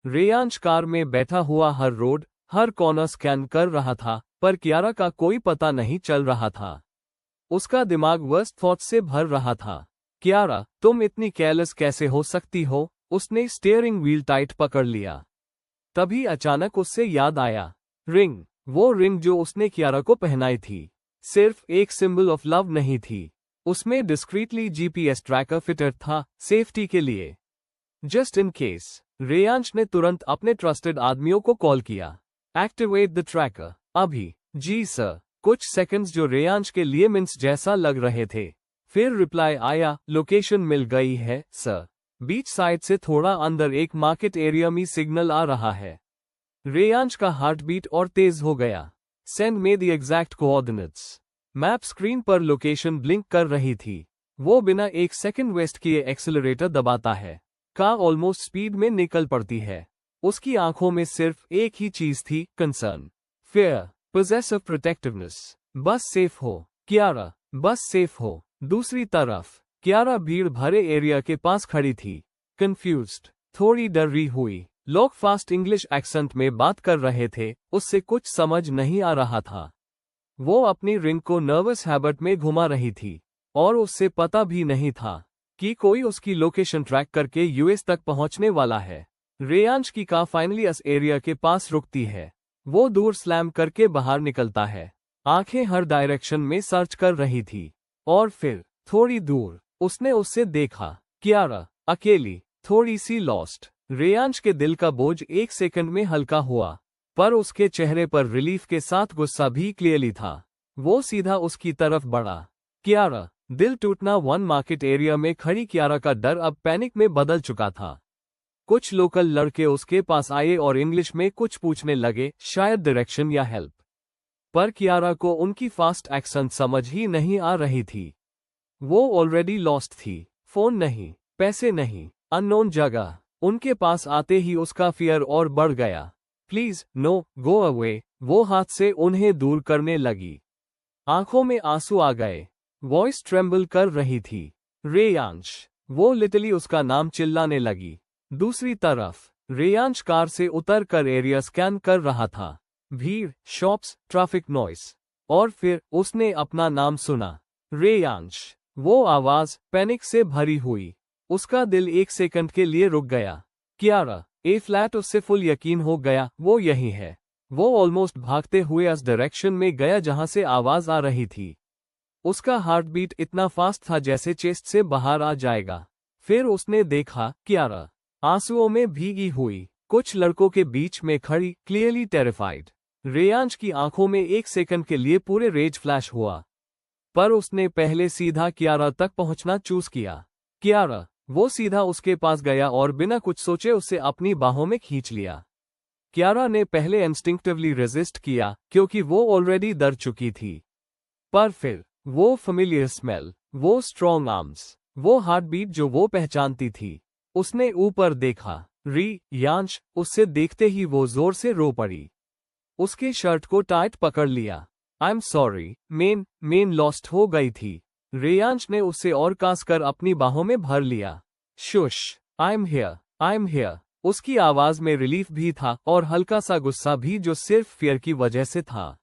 Reyansh car में बैठा हुआ हर रोड, हर कॉर्नर स्कैन कर रहा था, पर कियारा का कोई पता नहीं चल रहा था। उसका दिमाग वर्स्ट थॉट से भर रहा था। कियारा, तुम इतनी केयरलेस कैसे हो सकती हो? उसने स्टीयरिंग व्हील टाइट पकड़ लिया। तभी अचानक उससे याद आया, रिंग। वो रिंग जो उसने कियारा को पहनाई थी, सिर्फ एक सिंबल ऑफ लव नहीं थी। उसमें डिस्क्रीटली जीपीएस ट्रैकर फिटेड था, सेफ्टी के लिए। Just in case. रेयांश ने तुरंत अपने ट्रस्टेड आदमियों को कॉल किया। एक्टिवेट द ट्रैकर, अभी। जी सर। कुछ सेकंड्स जो रेयांश के लिए मिनट्स जैसा लग रहे थे। फिर रिप्लाई आया, लोकेशन मिल गई है सर। बीच साइड से थोड़ा अंदर एक मार्केट एरिया में सिग्नल आ रहा है। रेयांश का हार्ट बीट और तेज हो गया। सेंड में the exact coordinates. Map screen पर लोकेशन ब्लिंक कर रही थी। वो बिना एक सेकंड वेस्ट किए एक्सेलरेटर दबाता है। कार ऑलमोस्ट स्पीड में निकल पड़ती है। उसकी आंखों में सिर्फ एक ही चीज थी, कंसर्न, फियर, पोजेसिव प्रोटेक्टिवनेस। बस सेफ हो कियारा, बस सेफ हो। दूसरी तरफ कियारा भीड़ भरे एरिया के पास खड़ी थी, कंफ्यूज्ड, थोड़ी डरी हुई। लोग फास्ट इंग्लिश एक्सेंट में बात कर रहे थे, उससे कुछ समझ नहीं आ रहा था। वो अपनी रिंग को नर्वस हैबिट में घुमा रही थी, और उससे पता भी नहीं था कि कोई उसकी लोकेशन ट्रैक करके यूएस तक पहुंचने वाला है। रेयांश की कार फाइनली इस एरिया के पास रुकती है। वो दूर स्लैम करके बाहर निकलता है। आंखें हर डायरेक्शन में सर्च कर रही थी। और फिर थोड़ी दूर उसने उससे देखा, कियारा, अकेली, थोड़ी सी लॉस्ट। रेयांश के दिल का बोझ एक सेकंड में हल्का हुआ, पर उसके चेहरे पर रिलीफ के साथ गुस्सा भी क्लियरली था। वो सीधा उसकी तरफ बढ़ा। कियारा, दिल टूटना। वन मार्केट एरिया में खड़ी कियारा का डर अब पैनिक में बदल चुका था। कुछ लोकल लड़के उसके पास आए और इंग्लिश में कुछ पूछने लगे, शायद डायरेक्शन या हेल्प। पर कियारा को उनकी फास्ट एक्सेंट समझ ही नहीं आ रही थी। वो ऑलरेडी लॉस्ट थी। फोन नहीं, पैसे नहीं, अननोन जगह। उनके पास आते ही उसका फियर और बढ़ गया। Please no, go away. वो हाथ से उन्हें दूर करने लगी। आंखों में आंसू आ गए। वॉइस ट्रेम्बल कर रही थी, रेयांश। वो लिटरली उसका नाम चिल्लाने लगी। दूसरी तरफ रेयांश कार से उतर कर एरिया स्कैन कर रहा था। भीड़, शॉप्स, ट्रैफिक नॉइस। और फिर उसने अपना नाम सुना, रेयांश। वो आवाज पैनिक से भरी हुई। उसका दिल एक सेकंड के लिए रुक गया। कियारा, ए फ्लैट। उससे फुल यकीन हो गया, वो यही है। वो ऑलमोस्ट भागते हुए उस डायरेक्शन में गया जहां से आवाज आ रही थी। उसका हार्ट बीट इतना फास्ट था जैसे चेस्ट से बाहर आ जाएगा। फिर उसने देखा, कियारा आंसुओं में भीगी हुई, कुछ लड़कों के बीच में खड़ी, क्लियरली टेरिफाइड। रेयांश की आंखों में एक सेकंड के लिए पूरे रेज फ्लैश हुआ, पर उसने पहले सीधा कियारा तक पहुंचना चूज किया। कियारा। वो सीधा उसके पास गया और बिना कुछ सोचे उसे अपनी बाहों में खींच लिया। कियारा ने पहले इंस्टिंक्टिवली रेजिस्ट किया, क्योंकि वो ऑलरेडी डर चुकी थी। पर फिर वो फेमिलियर स्मेल, वो स्ट्रॉन्ग आर्म्स, वो हार्ट बीट जो वो पहचानती थी। उसने ऊपर देखा, यांश। उससे देखते ही वो जोर से रो पड़ी। उसके शर्ट को टाइट पकड़ लिया। I am sorry, main lost हो गई थी। रेयांश ने उसे और कसकर अपनी बाहों में भर लिया। Shush, I am here. उसकी आवाज में रिलीफ भी था और हल्का सा गुस्सा भी, जो सिर्फ फियर की वजह से था।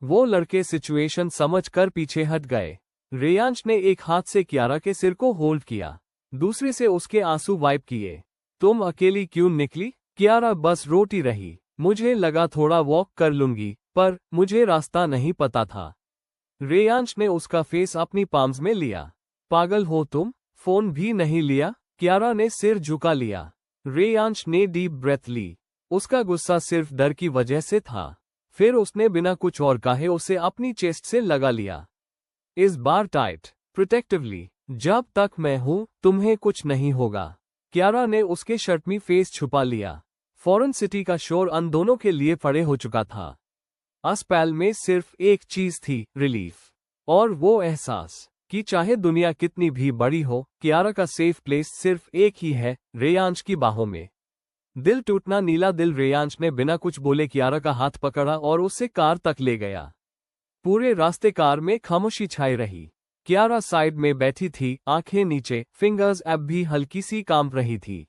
वो लड़के सिचुएशन समझ कर पीछे हट गए। रेयांश ने एक हाथ से कियारा के सिर को होल्ड किया, दूसरे से उसके आंसू वाइप किए। तुम अकेली क्यों निकली? कियारा बस रोती रही। मुझे लगा थोड़ा वॉक कर लूंगी, पर मुझे रास्ता नहीं पता था। रेयांश ने उसका फेस अपनी पाम्स में लिया। पागल हो तुम? फोन भी नहीं लिया? कियारा ने सिर झुका लिया। रेयांश ने डीप ब्रेथ ली। उसका गुस्सा सिर्फ डर की वजह से था। फिर उसने बिना कुछ और कहे उसे अपनी चेस्ट से लगा लिया, इस बार टाइट, प्रोटेक्टिवली। जब तक मैं हूं, तुम्हें कुछ नहीं होगा। कियारा ने उसके शर्ट में फेस छुपा लिया। फॉरेन सिटी का शोर अन दोनों के लिए पड़े हो चुका था। अस्पताल में सिर्फ एक चीज थी, रिलीफ। और वो एहसास कि चाहे दुनिया कितनी भी बड़ी हो, कियारा का सेफ प्लेस सिर्फ एक ही है, रेयांश की बाहों में। दिल टूटना। नीला दिल। रेयांश ने बिना कुछ बोले कियारा का हाथ पकड़ा और उसे कार तक ले गया। पूरे रास्ते कार में खामोशी छाई रही। कियारा साइड में बैठी थी, आंखें नीचे, फिंगर्स अब भी हल्की सी कांप रही थी।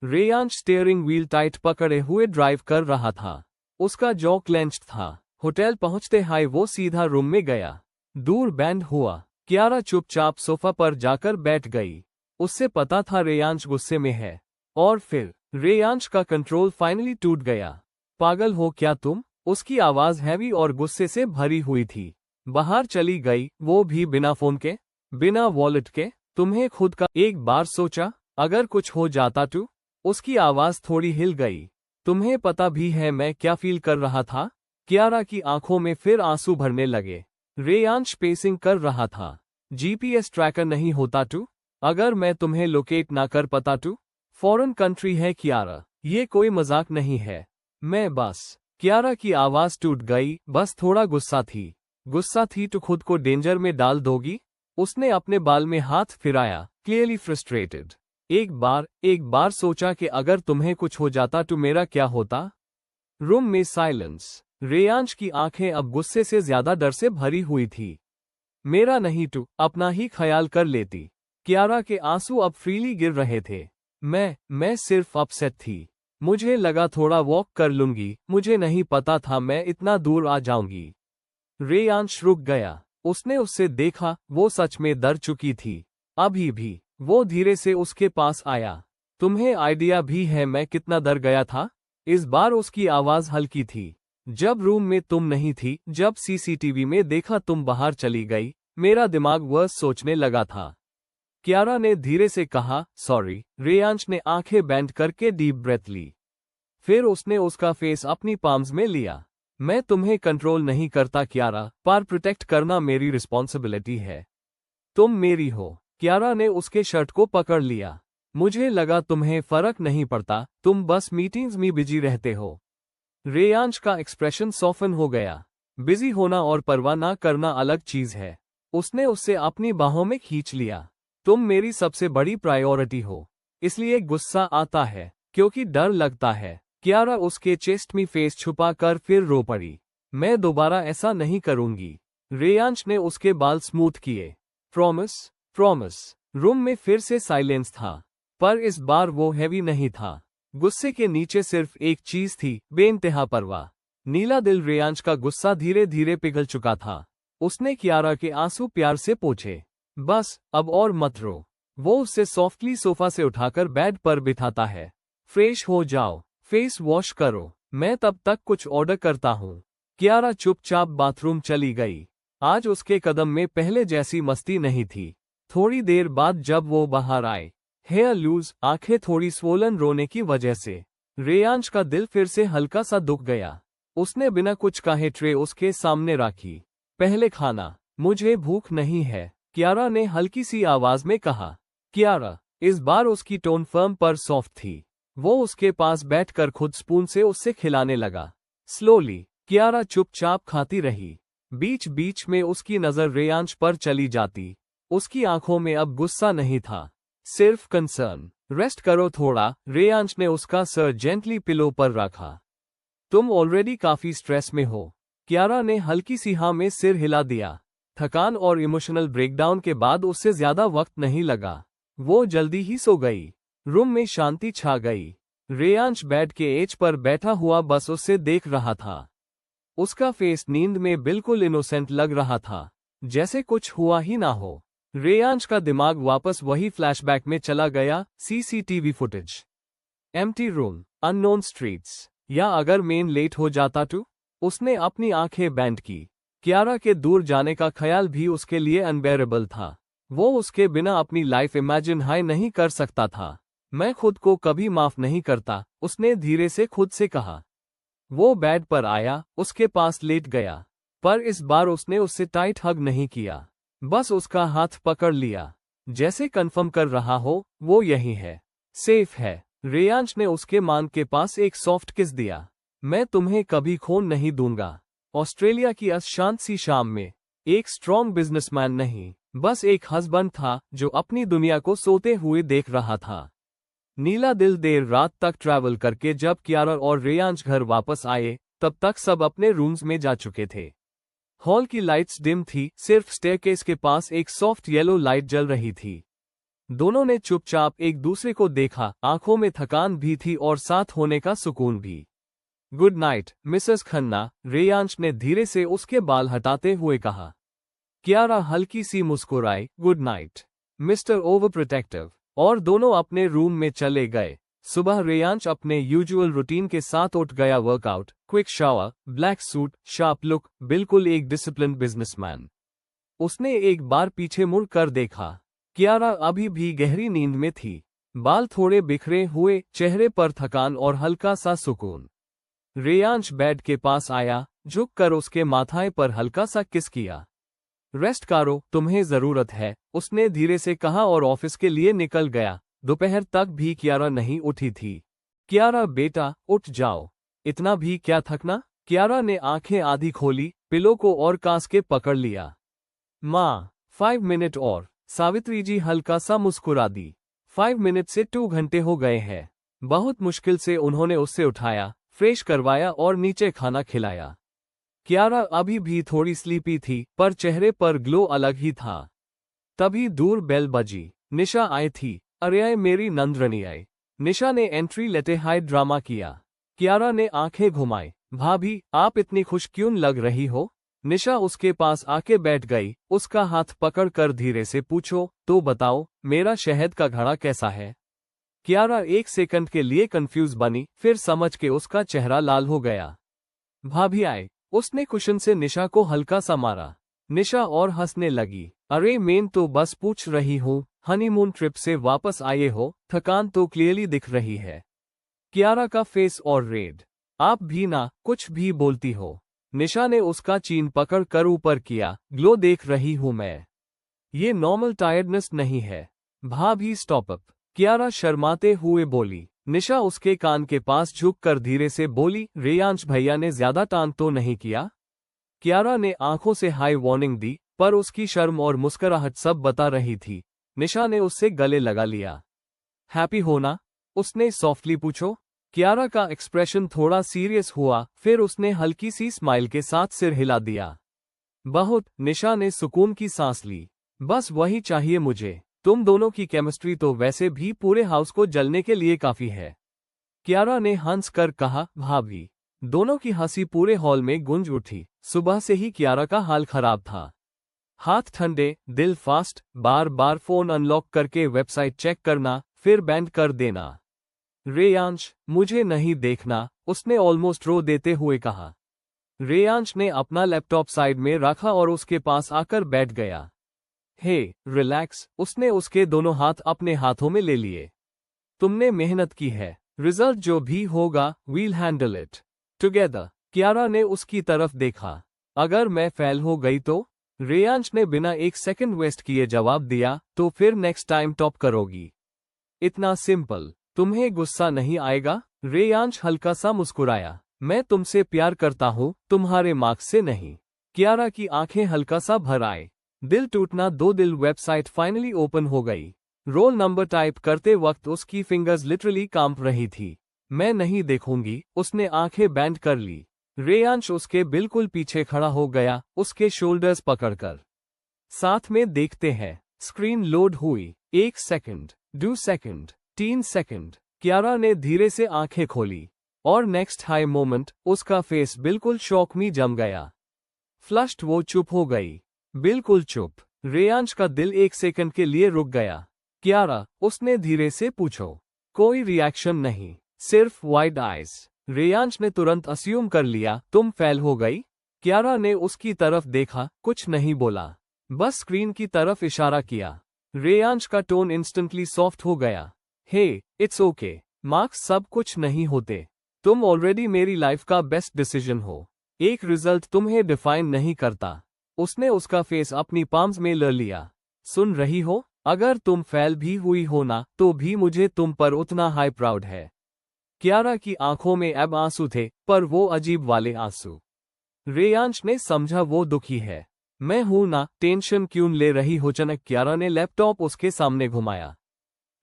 रेयांश स्टीयरिंग व्हील टाइट पकड़े हुए ड्राइव कर रहा था। उसका जॉ क्लेंच्ड था। होटल पहुंचते हाई वो सीधा रूम में गया। दूर बैंड हुआ। कियारा चुपचाप सोफा पर जाकर बैठ गई। उससे पता था रेयांश गुस्से में है। और फिर रेयांश का कंट्रोल फाइनली टूट गया। पागल हो क्या तुम? उसकी आवाज हैवी और गुस्से से भरी हुई थी। बाहर चली गई, वो भी बिना फोन के, बिना वॉलेट के। तुम्हें खुद का एक बार सोचा, अगर कुछ हो जाता तो? उसकी आवाज थोड़ी हिल गई। तुम्हें पता भी है मैं क्या फील कर रहा था? कियारा की आंखों में फिर आंसू भरने लगे। रेयांश पेसिंग कर रहा था। जीपीएस ट्रैकर नहीं होता तो? अगर मैं तुम्हें लोकेट ना कर पाता तो? फॉरेन कंट्री है कियारा, ये कोई मजाक नहीं है। मैं बस। कियारा की आवाज टूट गई। बस थोड़ा गुस्सा थी। गुस्सा थी तो खुद को डेंजर में डाल दोगी? उसने अपने बाल में हाथ फिराया, क्लियरली फ्रस्ट्रेटेड। एक बार सोचा कि अगर तुम्हें कुछ हो जाता तो मेरा क्या होता? रूम में साइलेंस। रेयांश की आंखें अब गुस्से से ज्यादा डर से भरी हुई थी। मेरा नहीं तो अपना ही ख्याल कर लेती। कियारा के आंसू अब फ्रीली गिर रहे थे। मैं सिर्फ अपसेट थी। मुझे लगा थोड़ा वॉक कर लूंगी, मुझे नहीं पता था मैं इतना दूर आ जाऊंगी। रेयांश रुक गया। उसने उससे देखा, वो सच में डर चुकी थी। अभी भी। वो धीरे से उसके पास आया। तुम्हें आइडिया भी है मैं कितना डर गया था? इस बार उसकी आवाज हल्की थी। जब रूम में तुम नहीं थी, जब सीसीटीवी में देखा तुम बाहर चली गई, मेरा दिमाग वह सोचने लगा था। कियारा ने धीरे से कहा, सॉरी। रेयांश ने आंखें बैंड करके डीप ब्रेथ ली। फिर उसने उसका फेस अपनी पाम्स में लिया। मैं तुम्हें कंट्रोल नहीं करता कियारा, पर प्रोटेक्ट करना मेरी रिस्पॉन्सिबिलिटी है। तुम मेरी हो। कियारा ने उसके शर्ट को पकड़ लिया। मुझे लगा तुम्हें फर्क नहीं पड़ता, तुम बस मीटिंग्स में बिजी रहते हो। रेयांश का एक्सप्रेशन सॉफन हो गया। बिजी होना और परवाह ना करना अलग चीज है। उसने उससे अपनी बाहों में खींच लिया। तुम मेरी सबसे बड़ी प्रायोरिटी हो। इसलिए गुस्सा आता है, क्योंकि डर लगता है। कियारा उसके चेस्ट में फेस छुपा कर फिर रो पड़ी। मैं दोबारा ऐसा नहीं करूंगी। रेयांश ने उसके बाल स्मूथ किए। प्रॉमिस? प्रॉमिस। रूम में फिर से साइलेंस था। पर इस बार वो हैवी नहीं था। गुस्से के नीचे सिर्फ एक चीज थी, बेइंतहा परवाह। नीला दिल। रेयांश का गुस्सा धीरे धीरे पिघल चुका था। उसने कियारा के आंसू प्यार से पोंछे। बस अब और मत रो। वो उससे सॉफ्टली सोफा से उठाकर बेड पर बिठाता है। फ्रेश हो जाओ, फेस वॉश करो, मैं तब तक कुछ ऑर्डर करता हूँ। कियारा चुपचाप बाथरूम चली गई। आज उसके कदम में पहले जैसी मस्ती नहीं थी। थोड़ी देर बाद जब वो बाहर आए, हेयर लूज, आंखें थोड़ी स्वोलन रोने की वजह से, रेयांश का दिल फिर से हल्का सा दुख गया। उसने बिना कुछ कहे ट्रे उसके सामने रखी। पहले खाना। मुझे भूख नहीं है, कियारा ने हल्की सी आवाज में कहा। कियारा। इस बार उसकी टोन फर्म पर सॉफ्ट थी। वो उसके पास बैठकर खुद स्पून से उससे खिलाने लगा। स्लोली। कियारा चुपचाप खाती रही। बीच बीच में उसकी नजर रेयांश पर चली जाती। उसकी आंखों में अब गुस्सा नहीं था, सिर्फ कंसर्न। रेस्ट करो थोड़ा। रेयांश ने उसका सर जेंटली पिलो पर रखा। तुम ऑलरेडी काफी स्ट्रेस में हो। कियारा ने हल्की सी हाँ में सिर हिला दिया। थकान और इमोशनल ब्रेकडाउन के बाद उससे ज्यादा वक्त नहीं लगा। वो जल्दी ही सो गई। रूम में शांति छा गई। रेयांश बेड के एज पर बैठा हुआ बस उससे देख रहा था। उसका फेस नींद में बिल्कुल इनोसेंट लग रहा था, जैसे कुछ हुआ ही ना हो। रेयांश का दिमाग वापस वही फ्लैशबैक में चला गया। CCTV footage, empty room, unknown streets, या अगर मेन लेट हो जाता तो? उसने अपनी आंखें बैंड की। कियारा के दूर जाने का ख्याल भी उसके लिए अनबेरेबल था। वो उसके बिना अपनी लाइफ इमेजिन हाई नहीं कर सकता था। मैं खुद को कभी माफ नहीं करता, उसने धीरे से खुद से कहा। वो बेड पर आया, उसके पास लेट गया, पर इस बार उसने उससे टाइट हग नहीं किया। बस उसका हाथ पकड़ लिया, जैसे कंफर्म कर रहा हो वो यही है, सेफ है। रेयांश ने उसके मान के पास एक सॉफ्ट किस दिया। मैं तुम्हें कभी खोन नहीं दूंगा। ऑस्ट्रेलिया की अशांत सी शाम में एक स्ट्रॉन्ग बिजनेसमैन नहीं, बस एक हस्बैंड था जो अपनी दुनिया को सोते हुए देख रहा था। नीला दिल देर रात तक ट्रैवल करके जब कियारा और रेयांश घर वापस आए, तब तक सब अपने रूम्स में जा चुके थे। हॉल की लाइट्स डिम थी, सिर्फ स्टेयरकेस के पास एक सॉफ्ट येलो लाइट जल रही थी। दोनों ने चुपचाप एक दूसरे को देखा, आंखों में थकान भी थी और साथ होने का सुकून भी। Good night Mrs Khanna, Reyansh ने धीरे से उसके बाल हटाते हुए कहा। कियारा हल्की सी मुस्कुराई, good night mister overprotective, और दोनों अपने रूम में चले गए। सुबह रेयांश अपने यूजुअल रूटीन के साथ उठ गया, workout, quick shower, black suit, sharp look, बिल्कुल एक डिसिप्लिन्ड बिजनेसमैन। उसने एक बार पीछे मुड़ कर देखा। कियारा अभी भी गहरी नींद में थी, बाल थोड़े बिखरे हुए, चेहरे पर थकान और हल्का सा सुकून। रेयांश बेड के पास आया, झुककर उसके माथे पर हल्का सा किस किया। रेस्ट करो, तुम्हें जरूरत है, उसने धीरे से कहा और ऑफिस के लिए निकल गया। दोपहर तक भी कियारा नहीं उठी थी। कियारा बेटा उठ जाओ, इतना भी क्या थकना। कियारा ने आंखें आधी खोली, पिलो को और कास के पकड़ लिया। माँ 5 मिनट और, सावित्री जी हल्का सा मुस्कुरा दी। 5 मिनट से 2 घंटे हो गए हैं। बहुत मुश्किल से उन्होंने उससे उठाया, फ्रेश करवाया और नीचे खाना खिलाया। कियारा अभी भी थोड़ी स्लीपी थी, पर चेहरे पर ग्लो अलग ही था। तभी दूर बेल बजी। निशा आई थी। अरे मेरी नंदरानी आई। निशा ने एंट्री लेते हाई ड्रामा किया। कियारा ने आंखें घुमाई। भाभी, आप इतनी खुश क्यों लग रही हो। निशा उसके पास आके बैठ गई, उसका हाथ पकड़कर धीरे से पूछो, तो बताओ, मेरा शहद का घड़ा कैसा है। कियारा एक सेकंड के लिए कंफ्यूज बनी, फिर समझ के उसका चेहरा लाल हो गया। भाभी आए, उसने कुशन से निशा को हल्का सा मारा। निशा और हंसने लगी। अरे मैं तो बस पूछ रही हूँ, हनीमून ट्रिप से वापस आए हो, थकान तो क्लियरली दिख रही है। कियारा का फेस और रेड। आप भी ना कुछ भी बोलती हो। निशा ने उसका चीन पकड़ कर ऊपर किया। ग्लो देख रही हूं मैं, ये नॉर्मल टायर्डनेस नहीं है। भाभी स्टॉप अप, कियारा शर्माते हुए बोली। निशा उसके कान के पास झुककर धीरे से बोली, रेयांश भैया ने ज्यादा टांग तो नहीं किया। कियारा ने आंखों से हाई वार्निंग दी, पर उसकी शर्म और मुस्कुराहट सब बता रही थी। निशा ने उससे गले लगा लिया। हैप्पी हो ना, उसने सॉफ्टली पूछो। कियारा का एक्सप्रेशन थोड़ा सीरियस हुआ, फिर उसने हल्की सी स्माइल के साथ सिर हिला दिया। बहुत, निशा ने सुकून की सांस ली। बस वही चाहिए मुझे। तुम दोनों की केमिस्ट्री तो वैसे भी पूरे हाउस को जलने के लिए काफी है। कियारा ने हंस कर कहा, भाभी। दोनों की हंसी पूरे हॉल में गूंज उठी। सुबह से ही कियारा का हाल खराब था। हाथ ठंडे, दिल फास्ट, बार बार फोन अनलॉक करके वेबसाइट चेक करना, फिर बैंड कर देना। रेयांश, मुझे नहीं देखना, उसने ऑलमोस्ट रो देते हुए कहा। रेयांश ने अपना लैपटॉप साइड में रखा और उसके पास आकर बैठ गया। हे, रिलैक्स, उसने उसके दोनों हाथ अपने हाथों में ले लिए। तुमने मेहनत की है, रिजल्ट जो भी होगा, we'll handle it together. Kiara ने उसकी तरफ देखा। अगर मैं फेल हो गई तो? रेयांश ने बिना एक सेकंड वेस्ट किए जवाब दिया, तो फिर नेक्स्ट टाइम टॉप करोगी। इतना सिंपल। तुम्हें गुस्सा नहीं आएगा? रेयांश हल्का सा मुस्कुराया। मैं तुमसे प्यार करता हूँ, तुम्हारे मार्क्स से नहीं। कियारा की आंखें हल्का सा भर आए। दिल टूटना दो दिल। वेबसाइट फाइनली ओपन हो गई। रोल नंबर टाइप करते वक्त उसकी फिंगर्स लिटरली कांप रही थी। मैं नहीं देखूंगी, उसने आंखें बैंड कर ली। रेयांश उसके बिल्कुल पीछे खड़ा हो गया, उसके शोल्डर्स पकड़कर। साथ में देखते हैं। स्क्रीन लोड हुई। 1 सेकंड, 2 सेकंड, 3 सेकंड। कियारा ने धीरे से आंखें खोली, और नेक्स्ट हाई मोमेंट, उसका फेस बिल्कुल शॉक में जम गया। फ्लश्ड, वो चुप हो गई, बिल्कुल चुप। रेयांश का दिल 1 सेकंड के लिए रुक गया। कियारा, उसने धीरे से पूछो। कोई रिएक्शन नहीं, सिर्फ वाइड आइज। रेयांश ने तुरंत अस्यूम कर लिया, तुम फेल हो गई। कियारा ने उसकी तरफ देखा, कुछ नहीं बोला, बस स्क्रीन की तरफ इशारा किया। रेयांश का टोन इंस्टेंटली सॉफ्ट हो गया। हे, इट्स ओके, मार्क्स सब कुछ नहीं होते। तुम ऑलरेडी मेरी लाइफ का बेस्ट डिसीजन हो। एक रिजल्ट तुम्हें डिफाइन नहीं करता। उसने उसका फेस अपनी पाम्स में ले लिया। सुन रही हो, अगर तुम फेल भी हुई हो ना, तो भी मुझे तुम पर उतना हाई प्राउड है। कियारा की आंखों में अब आंसू थे, पर वो अजीब वाले आंसू। रेयांश ने समझा वो दुखी है। मैं हूं ना, टेंशन क्यों ले रही हो। अचानक कियारा ने लैपटॉप उसके सामने घुमाया।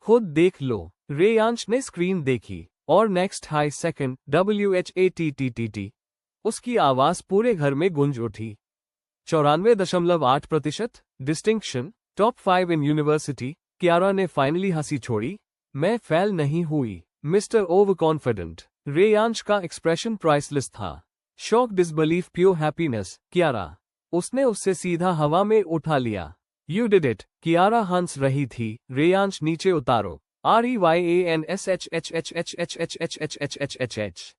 खुद देख लो। रेयांश ने स्क्रीन देखी, और नेक्स्ट हाई सेकंड, WHATTTT। उसकी आवाज पूरे घर में गूंज उठी। 94.8% distinction, top 5 in university. Kiara ने फाइनली हंसी छोड़ी। मैं फेल नहीं हुई, मिस्टर ओवर कॉन्फिडेंट। रेयांश का एक्सप्रेशन प्राइसलेस था। Shock, disbelief, pure happiness. Kiara, उसने उससे सीधा हवा में उठा लिया। You did it. कियारा हंस रही थी। रेयांश, नीचे उतारो। REYANSHHHHHHHHHH।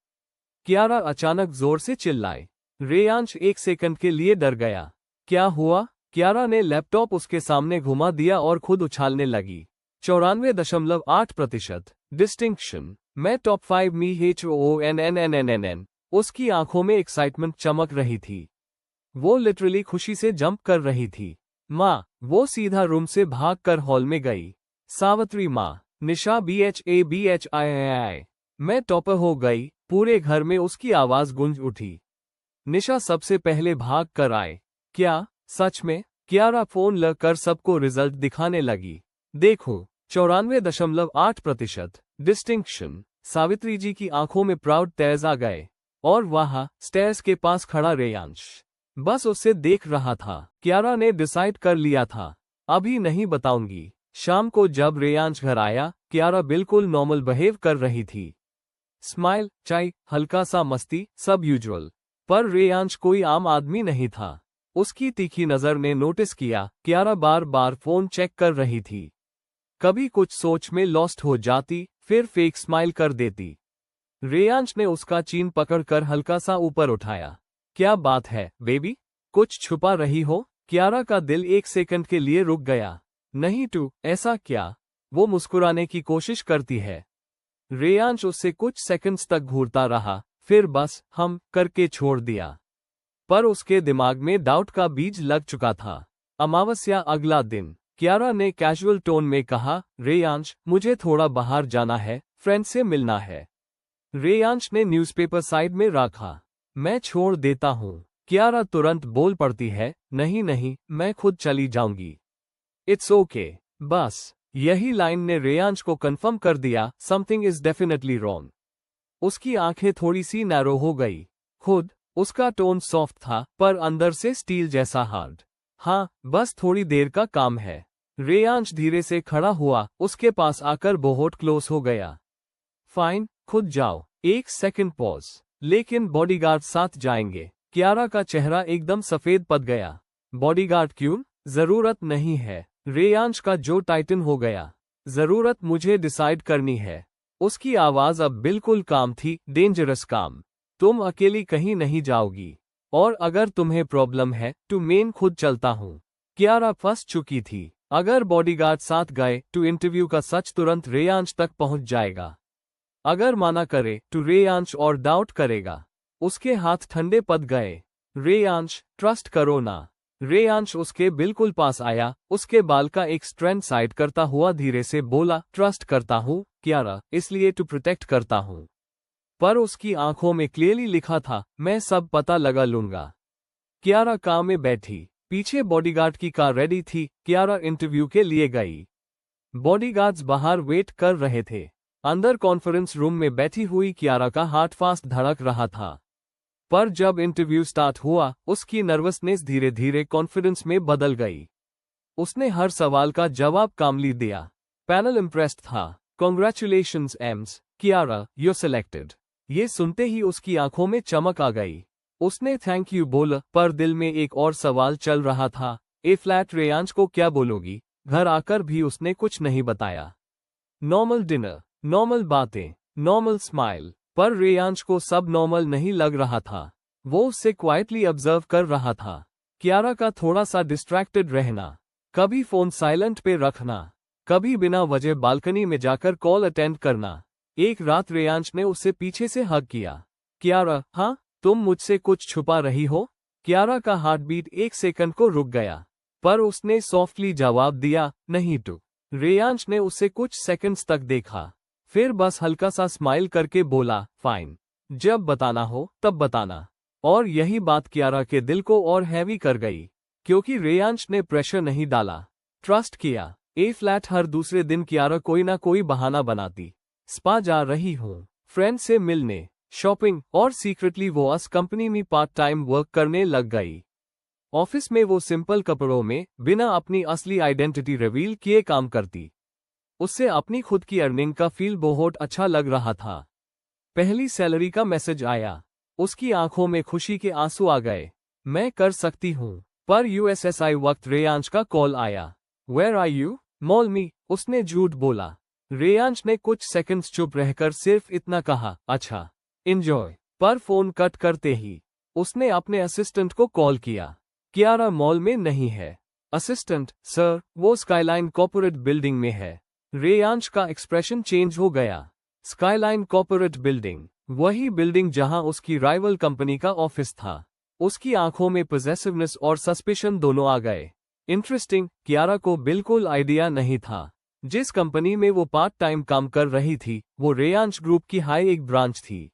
कियारा अचानक जोर से चिल्लाए। रेयांश एक सेकंड के लिए डर गया। क्या हुआ? कियारा ने लैपटॉप उसके सामने घुमा दिया और खुद उछालने लगी। 94.8%। डिस्टिंक्शन। मैं टॉप 5 में HONNNNNN। उसकी आंखों में एक्साइटमेंट चमक रही थी। वो लिटरली खुशी से जंप कर रही थी। माँ, वो सीधा रूम से भागकर हॉल में गई। सावित्री माँ, निशा BHABHII। मैं टॉपर हो गई। पूरे घर में उसकी आवाज गूंज उठी। निशा सबसे पहले भाग कर आए। क्या सच में? कियारा फोन ल कर सबको रिजल्ट दिखाने लगी। देखो, 94.8%। डिस्टिंक्शन। सावित्री जी की आंखों में प्राउड तेज आ गए। और वहां स्टेयर्स के पास खड़ा रेयांश बस उसे देख रहा था। कियारा ने डिसाइड कर लिया था, अभी नहीं बताऊंगी। शाम को जब रेयांश घर आया, कियारा बिल्कुल नॉर्मल बिहेव कर रही थी। स्माइल, चाय, हल्का सा मस्ती, सब यूजुअल। पर रेयांश कोई आम आदमी नहीं था। उसकी तीखी नजर ने नोटिस किया, कियारा बार बार फोन चेक कर रही थी। कभी कुछ सोच में लॉस्ट हो जाती, फिर फेक स्माइल कर देती। रेयांश ने उसका चीन पकड़कर हल्का सा ऊपर उठाया। क्या बात है बेबी, कुछ छुपा रही हो? कियारा का दिल एक सेकंड के लिए रुक गया। नहीं टू, ऐसा क्या? वो मुस्कुराने की कोशिश करती है। रेयांश उससे कुछ सेकंड्स तक घूरता रहा, फिर बस हम करके छोड़ दिया। पर उसके दिमाग में डाउट का बीज लग चुका था। अमावस्या अगला दिन, कियारा ने कैजुअल टोन में कहा, रेयांश, मुझे थोड़ा बाहर जाना है, फ्रेंड से मिलना है। रेयांश ने न्यूज़पेपर साइड में रखा। मैं छोड़ देता हूँ। कियारा तुरंत बोल पड़ती है, नहीं नहीं, मैं खुद चली जाऊंगी। It's okay. बस यही लाइन ने रेयांश को कंफर्म कर दिया, समथिंग इज डेफिनेटली रॉन्ग। उसकी आंखें थोड़ी सी नैरो हो गई। खुद उसका टोन सॉफ्ट था, पर अंदर से स्टील जैसा हार्ड। हाँ, बस थोड़ी देर का काम है। रेयांश धीरे से खड़ा हुआ, उसके पास आकर बहुत क्लोज हो गया। फाइन, खुद जाओ। एक सेकंड पॉज। लेकिन बॉडीगार्ड साथ जाएंगे। कियारा का चेहरा एकदम सफेद पड़ गया। बॉडीगार्ड क्यों? जरूरत नहीं है। रेयांश का जो टाइटन हो गया। जरूरत मुझे डिसाइड करनी है। उसकी आवाज अब बिल्कुल काम थी, डेंजरस काम। तुम अकेली कहीं नहीं जाओगी। और अगर तुम्हें प्रॉब्लम है तो मैं खुद चलता हूँ। कियारा फंस चुकी थी। अगर बॉडीगार्ड साथ गए तो इंटरव्यू का सच तुरंत रेयांश तक पहुंच जाएगा। अगर माना करे तो रेयांश और डाउट करेगा। उसके हाथ ठंडे पड़ गए। रेयांश, ट्रस्ट करो ना। रेयांश उसके बिल्कुल पास आया, उसके बाल का एक स्ट्रैंड साइड करता हुआ धीरे से बोला, ट्रस्ट करता हूँ कियारा, इसलिए टू प्रोटेक्ट करता हूँ। पर उसकी आंखों में क्लियरली लिखा था, मैं सब पता लगा लूंगा। कियारा कार में बैठी। पीछे बॉडीगार्ड की कार रेडी थी। कियारा इंटरव्यू के लिए गई। बॉडीगार्ड्स बाहर वेट कर रहे थे। अंदर कॉन्फ्रेंस रूम में बैठी हुई कियारा का हार्ट फास्ट धड़क रहा था। पर जब इंटरव्यू स्टार्ट हुआ, उसकी नर्वसनेस धीरे धीरे कॉन्फिडेंस में बदल गई। उसने हर सवाल का जवाब कामली दिया। पैनल इम्प्रेस्ड था। Congratulations AIIMS, Kiara, you selected. ये सुनते ही उसकी आंखों में चमक आ गई। उसने थैंक यू बोला, पर दिल में एक और सवाल चल रहा था, ए फ्लैट रेयांश को क्या बोलोगी? घर आकर भी उसने कुछ नहीं बताया। नॉर्मल डिनर, नॉर्मल बातें, नॉर्मल स्माइल, पर रेयांश को सब नॉर्मल नहीं लग रहा था। वो उससे क्वाइटली ऑब्जर्व कर रहा था। कियारा का थोड़ा सा डिस्ट्रैक्टेड रहना, कभी फोन साइलेंट पे रखना, कभी बिना वजह बालकनी में जाकर कॉल अटेंड करना। एक रात रेयांश ने उसे पीछे से हग किया। कियारा, हाँ, तुम मुझसे कुछ छुपा रही हो? कियारा का हार्ट बीट एक सेकंड को रुक गया, पर उसने सॉफ्टली जवाब दिया, नहीं टू। रेयांश ने उसे कुछ सेकंड्स तक देखा, फिर बस हल्का सा स्माइल करके बोला, फाइन, जब बताना हो तब बताना। और यही बात कियारा के दिल को और हैवी कर गई, क्योंकि रेयांश ने प्रेशर नहीं डाला, ट्रस्ट किया। ए फ्लैट हर दूसरे दिन कियारा कोई ना कोई बहाना बनाती। स्पा जा रही हूँ, फ्रेंड से मिलने, शॉपिंग, और सीक्रेटली वो अस कंपनी में पार्ट टाइम वर्क करने लग गई। ऑफिस में वो सिंपल कपड़ों में बिना अपनी असली आइडेंटिटी रिवील किए काम करती। उससे अपनी खुद की अर्निंग का फील बहुत अच्छा लग रहा था। पहली सैलरी का मैसेज आया। उसकी आंखों में खुशी के आंसू आ गए। मैं कर सकती हूँ। पर यूएसएसआई वक्त रेयांश का कॉल आया। Where are you? Mall me, उसने झूठ बोला। रेयांश ने कुछ सेकंड्स चुप रहकर सिर्फ इतना कहा, अच्छा, एंजॉय। पर फोन कट करते ही उसने अपने असिस्टेंट को कॉल किया। कियारा मॉल में नहीं है। असिस्टेंट, सर, वो स्काईलाइन कॉर्पोरेट बिल्डिंग में है। रेयांश का एक्सप्रेशन चेंज हो गया। स्काईलाइन कॉर्पोरेट बिल्डिंग, वही बिल्डिंग जहां उसकी राइवल कंपनी का ऑफिस था। उसकी आंखों में पॉसेसिवनेस और सस्पिशन दोनों आ गए। इंटरेस्टिंग, कियारा को बिल्कुल आइडिया नहीं था। जिस कंपनी में वो पार्ट टाइम काम कर रही थी वो रेयांश ग्रुप की हाई एक ब्रांच थी।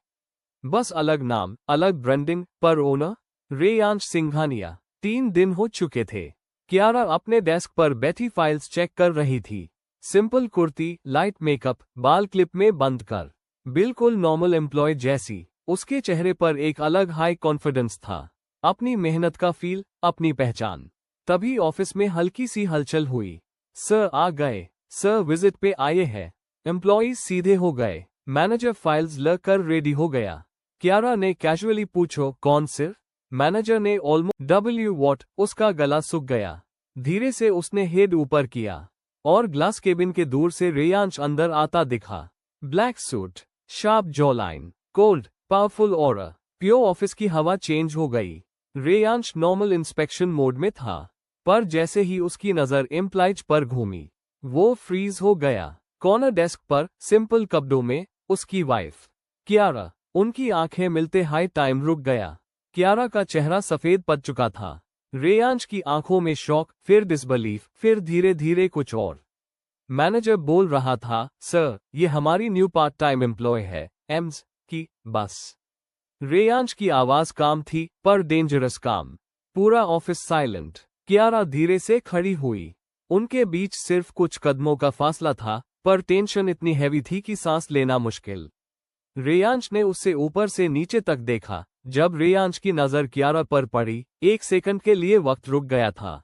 बस अलग नाम, अलग ब्रांडिंग, पर ओनर रेयांश सिंघानिया। 3 दिन हो चुके थे। कियारा अपने डेस्क पर बैठी फाइल्स चेक कर रही थी। सिंपल कुर्ती, लाइट मेकअप, बाल क्लिप में बंद कर, बिल्कुल नॉर्मल एम्प्लॉय जैसी। उसके चेहरे पर एक अलग हाई कॉन्फिडेंस था। अपनी मेहनत का फील, अपनी पहचान। तभी ऑफिस में हल्की सी हलचल हुई। सर आ गए। सर विजिट पे आए हैं। एम्प्लॉयज सीधे हो गए। मैनेजर फाइल्स लेकर रेडी हो गया। कियारा ने कैजुअली पूछो, कौन सिर? मैनेजर ने ऑलमोस्ट डब्ल्यू वॉट, उसका गला सूख गया। धीरे से उसने हेड ऊपर किया और ग्लास केबिन के दूर से रेयांश अंदर आता दिखा। Black suit, sharp jaw line, cold powerful aura. Pure office की हवा चेंज हो गई। रेयांश नॉर्मल इंस्पेक्शन मोड में था, पर जैसे ही उसकी नजर एम्प्लॉयज पर घूमी वो फ्रीज हो गया। कॉर्नर डेस्क पर सिंपल कपड़ों में उसकी वाइफ कियारा। उनकी आंखें मिलते हाई टाइम रुक गया। कियारा का चेहरा सफेद पड़ चुका था। रेयांश की आंखों में शॉक, फिर डिसबिलीफ, फिर धीरे धीरे कुछ और। मैनेजर बोल रहा था, सर, ये हमारी न्यू पार्ट टाइम एम्प्लॉय है, एम्स की, बस। रेयांश की आवाज काम थी, पर डेंजरस काम। पूरा ऑफिस साइलेंट। कियारा धीरे से खड़ी हुई। उनके बीच सिर्फ कुछ कदमों का फासला था, पर टेंशन इतनी हैवी थी कि सांस लेना मुश्किल। रेयांश ने उससे ऊपर से नीचे तक देखा। जब रेयांश की नजर कियारा पर पड़ी, 1 सेकंड के लिए वक्त रुक गया था।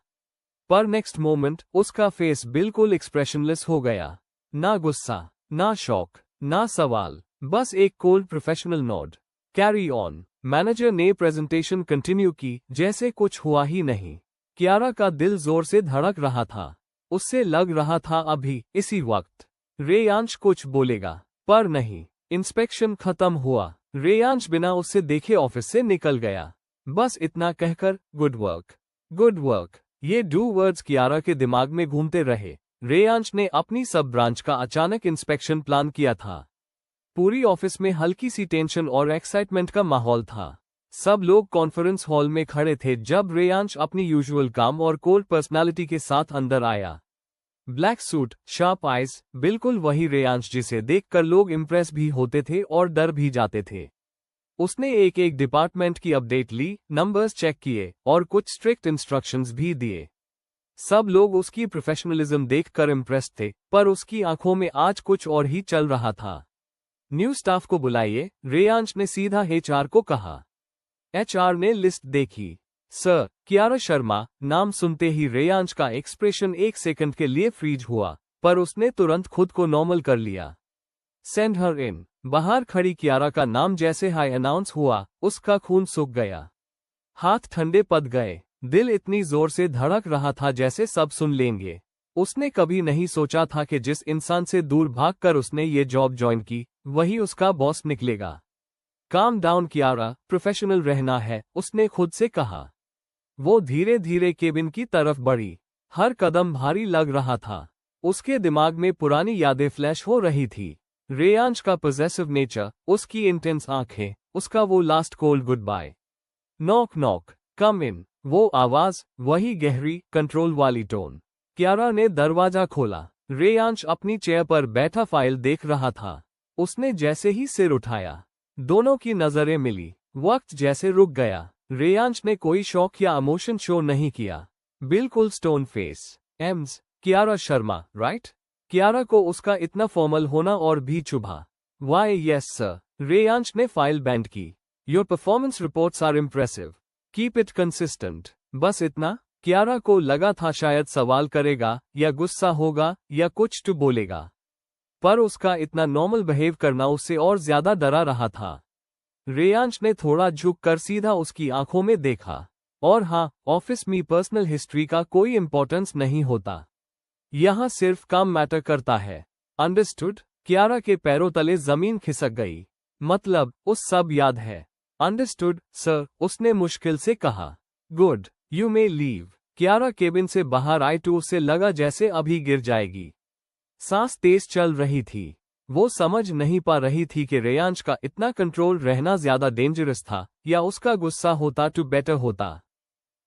पर नेक्स्ट मोमेंट उसका फेस बिल्कुल एक्सप्रेशनलेस हो गया। ना गुस्सा, ना शॉक, ना सवाल, बस एक cold professional node. Carry on. Manager ने प्रेजेंटेशन कंटिन्यू की जैसे कुछ हुआ ही नहीं। कियारा का दिल जोर से धड़क रहा था। उससे लग रहा था अभी इसी वक्त रेयांश कुछ बोलेगा, पर नहीं। इंस्पेक्शन खत्म हुआ। रेयांश बिना उससे देखे ऑफिस से निकल गया। बस इतना कहकर, गुड वर्क, गुड वर्क। ये 2 वर्ड्स कियारा के दिमाग में घूमते रहे। रेयांश ने अपनी सब ब्रांच का अचानक इंस्पेक्शन प्लान किया था। पूरी ऑफिस में हल्की सी टेंशन और एक्साइटमेंट का माहौल था। सब लोग कॉन्फ्रेंस हॉल में खड़े थे जब रेयांश अपनी यूजुअल काम और कोल्ड पर्सनालिटी के साथ अंदर आया। ब्लैक सूट, शार्प आइज, बिल्कुल वही रेयांश जिसे देखकर लोग इम्प्रेस भी होते थे और डर भी जाते थे। उसने एक एक डिपार्टमेंट की अपडेट ली, नंबर्स चेक किए और कुछ स्ट्रिक्ट इंस्ट्रक्शंस भी दिए। सब लोग उसकी प्रोफेशनलिज्म देखकर इम्प्रेस थे, पर उसकी आंखों में आज कुछ और ही चल रहा था। न्यू स्टाफ को बुलाइए, रेयांश ने सीधा एचआर को कहा। एचआर ने लिस्ट देखी। सर, कियारा शर्मा, नाम सुनते ही रेयांश का एक्सप्रेशन 1 सेकंड के लिए फ्रीज हुआ, पर उसने तुरंत खुद को नॉर्मल कर लिया। सेंड हर इन। बाहर खड़ी कियारा का नाम जैसे हाई अनाउंस हुआ, उसका खून सूख गया। हाथ ठंडे पड़ गए। दिल इतनी जोर से धड़क रहा था जैसे सब सुन लेंगे। उसने कभी नहीं सोचा था कि जिस इंसान से दूर भागकर उसने ये जॉब ज्वाइन की, वही उसका बॉस निकलेगा। काम डाउन कियारा, प्रोफेशनल रहना है, उसने खुद से कहा। वो धीरे धीरे केबिन की तरफ बढ़ी। हर कदम भारी लग रहा था। उसके दिमाग में पुरानी यादें फ्लैश हो रही थी। रेयांश का पॉसेसिव नेचर, उसकी इंटेंस आंखें, उसका वो last cold goodbye. Knock knock, come in. वो आवाज, वही गहरी, कंट्रोल वाली टोन। कियारा ने दरवाजा खोला। रेयांश अपनी चेयर पर बैठा फाइल देख रहा था। उसने जैसे ही सिर उठाया, दोनों की नजरें मिली। वक्त जैसे रुक गया। रेयांश ने कोई शौक या इमोशन शो नहीं किया। बिल्कुल stone face. Ms, Kiara Sharma, right? Kiara को उसका इतना फॉर्मल होना और भी चुभा। Why yes sir. रेयांश ने फाइल बैंड की। Your performance reports are impressive. Keep it consistent. बस इतना? कियारा को लगा था शायद सवाल करेगा या गुस्सा होगा या कुछ तो बोलेगा, पर उसका इतना नॉर्मल बिहेव करना उससे और ज्यादा डरा रहा था। रेयांश ने थोड़ा झुककर सीधा उसकी आंखों में देखा। और हाँ, ऑफिस में पर्सनल हिस्ट्री का कोई इंपॉर्टेंस नहीं होता। यहाँ सिर्फ काम मैटर करता है। अंडरस्टूड? कियारा के पैरों तले जमीन खिसक गई। मतलब, उस सब याद है। अंडरस्टूड सर, उसने मुश्किल से कहा। Good, you may leave. Kiara cabin से बाहर आई तो उसे लगा जैसे अभी गिर जाएगी। सांस तेज चल रही थी। वो समझ नहीं पा रही थी कि रेयांश का इतना कंट्रोल रहना ज्यादा डेंजरस था या उसका गुस्सा होता तो बेटर होता।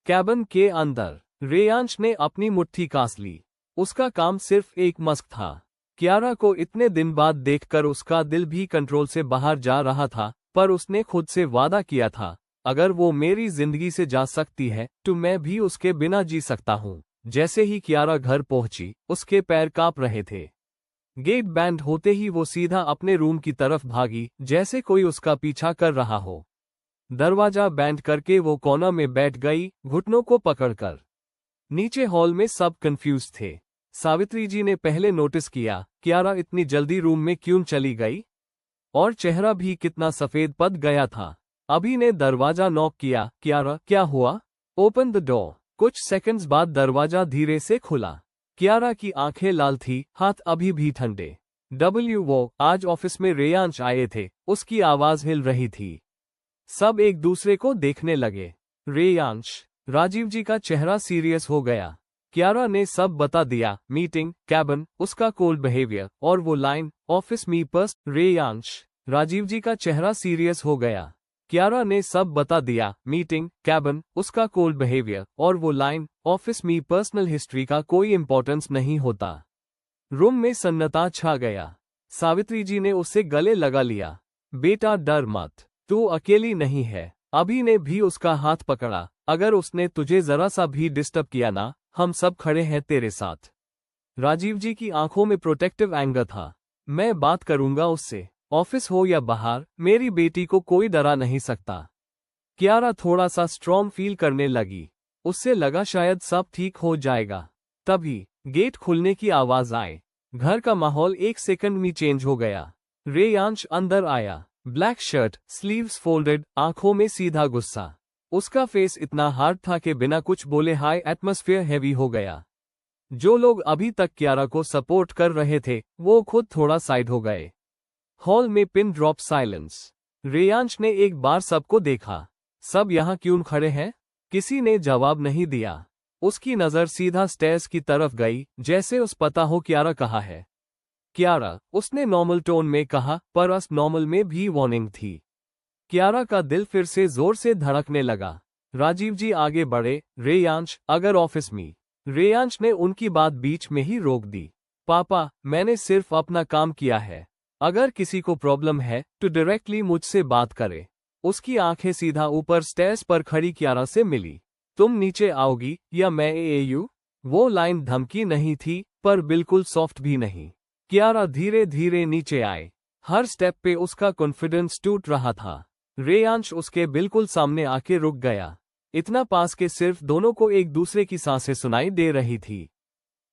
कैबिन के अंदर रेयांश ने अपनी मुट्ठी कास ली। उसका काम सिर्फ एक मस्क था। कियारा को इतने दिन बाद देखकर उसका दिल भी कंट्रोल से बाहर जा रहा था, पर उसने खुद से वादा किया था, अगर वो मेरी जिंदगी से जा सकती है तो मैं भी उसके बिना जी सकता हूँ। जैसे ही कियारा घर पहुंची, उसके पैर कांप रहे थे। गेट बैंड होते ही वो सीधा अपने रूम की तरफ भागी, जैसे कोई उसका पीछा कर रहा हो। दरवाजा बैंड करके वो कोना में बैठ गई, घुटनों को पकड़कर। नीचे हॉल में सब कंफ्यूज थे। सावित्री जी ने पहले नोटिस किया, कियारा इतनी जल्दी रूम में क्यों चली गई? और चेहरा भी कितना सफेद पद गया था। अभी ने दरवाजा नॉक किया। कियारा, क्या हुआ? Open the door. कुछ सेकंड्स बाद दरवाजा धीरे से खुला। कियारा की आंखें लाल थी, हाथ अभी भी ठंडे। वो आज ऑफिस में रेयांश आए थे, उसकी आवाज हिल रही थी। सब एक दूसरे को देखने लगे। रेयांश। राजीव जी का चेहरा सीरियस हो गया। कियारा ने सब बता दिया, मीटिंग, कैबिन, उसका कोल्ड बिहेवियर और वो लाइन, ऑफिस में रेयांश। राजीव जी का चेहरा सीरियस हो गया। कियारा ने सब बता दिया, मीटिंग, कैबिन, उसका कोल्ड बिहेवियर और वो लाइन, ऑफिस में पर्सनल हिस्ट्री का कोई इंपॉर्टेंस नहीं होता। रूम में सन्नाटा छा गया। सावित्री जी ने उससे गले लगा लिया। बेटा डर मत, तू अकेली नहीं है। अभी ने भी उसका हाथ पकड़ा। अगर उसने तुझे जरा सा भी डिस्टर्ब किया ना, हम सब खड़े हैं तेरे साथ। राजीव जी की आंखों में प्रोटेक्टिव एंगर था। मैं बात करूंगा उससे, ऑफिस हो या बाहर, मेरी बेटी को कोई डरा नहीं सकता। कियारा थोड़ा सा स्ट्रॉन्ग फील करने लगी। उससे लगा शायद सब ठीक हो जाएगा। तभी गेट खुलने की आवाज आए। घर का माहौल एक सेकंड में चेंज हो गया। रेयांश अंदर आया। ब्लैक शर्ट, स्लीव्स फोल्डेड, आंखों में सीधा गुस्सा। उसका फेस इतना हार्ड था कि बिना कुछ बोले हाई एटमॉस्फेयर हैवी हो गया। जो लोग अभी तक कियारा को सपोर्ट कर रहे थे, वो खुद थोड़ा साइड हो गए। हॉल में पिन ड्रॉप साइलेंस। रेयांश ने एक बार सबको देखा। सब यहाँ क्यों खड़े हैं? किसी ने जवाब नहीं दिया। उसकी नजर सीधा स्टेयर्स की तरफ गई, जैसे उस पता हो कियारा कहाँ है। कियारा, उसने नॉर्मल टोन में कहा, पर उस नॉर्मल में भी वार्निंग थी। कियारा का दिल फिर से जोर से धड़कने लगा। राजीव जी आगे बढ़े। रेयांश, अगर ऑफिस में। रेयांश ने उनकी बात बीच में ही रोक दी। पापा, मैंने सिर्फ अपना काम किया है। अगर किसी को प्रॉब्लम है तो डायरेक्टली मुझसे बात करे। उसकी आंखें सीधा ऊपर स्टेयर्स पर खड़ी कियारा से मिली। तुम नीचे आओगी या मैं एयू? वो लाइन धमकी नहीं थी, पर बिल्कुल सॉफ्ट भी नहीं। कियारा धीरे धीरे नीचे आए। हर स्टेप पे उसका कॉन्फिडेंस टूट रहा था। रेयांश उसके बिल्कुल सामने आके रुक गया। इतना पास के सिर्फ दोनों को एक दूसरे की सांसें सुनाई दे रही थी।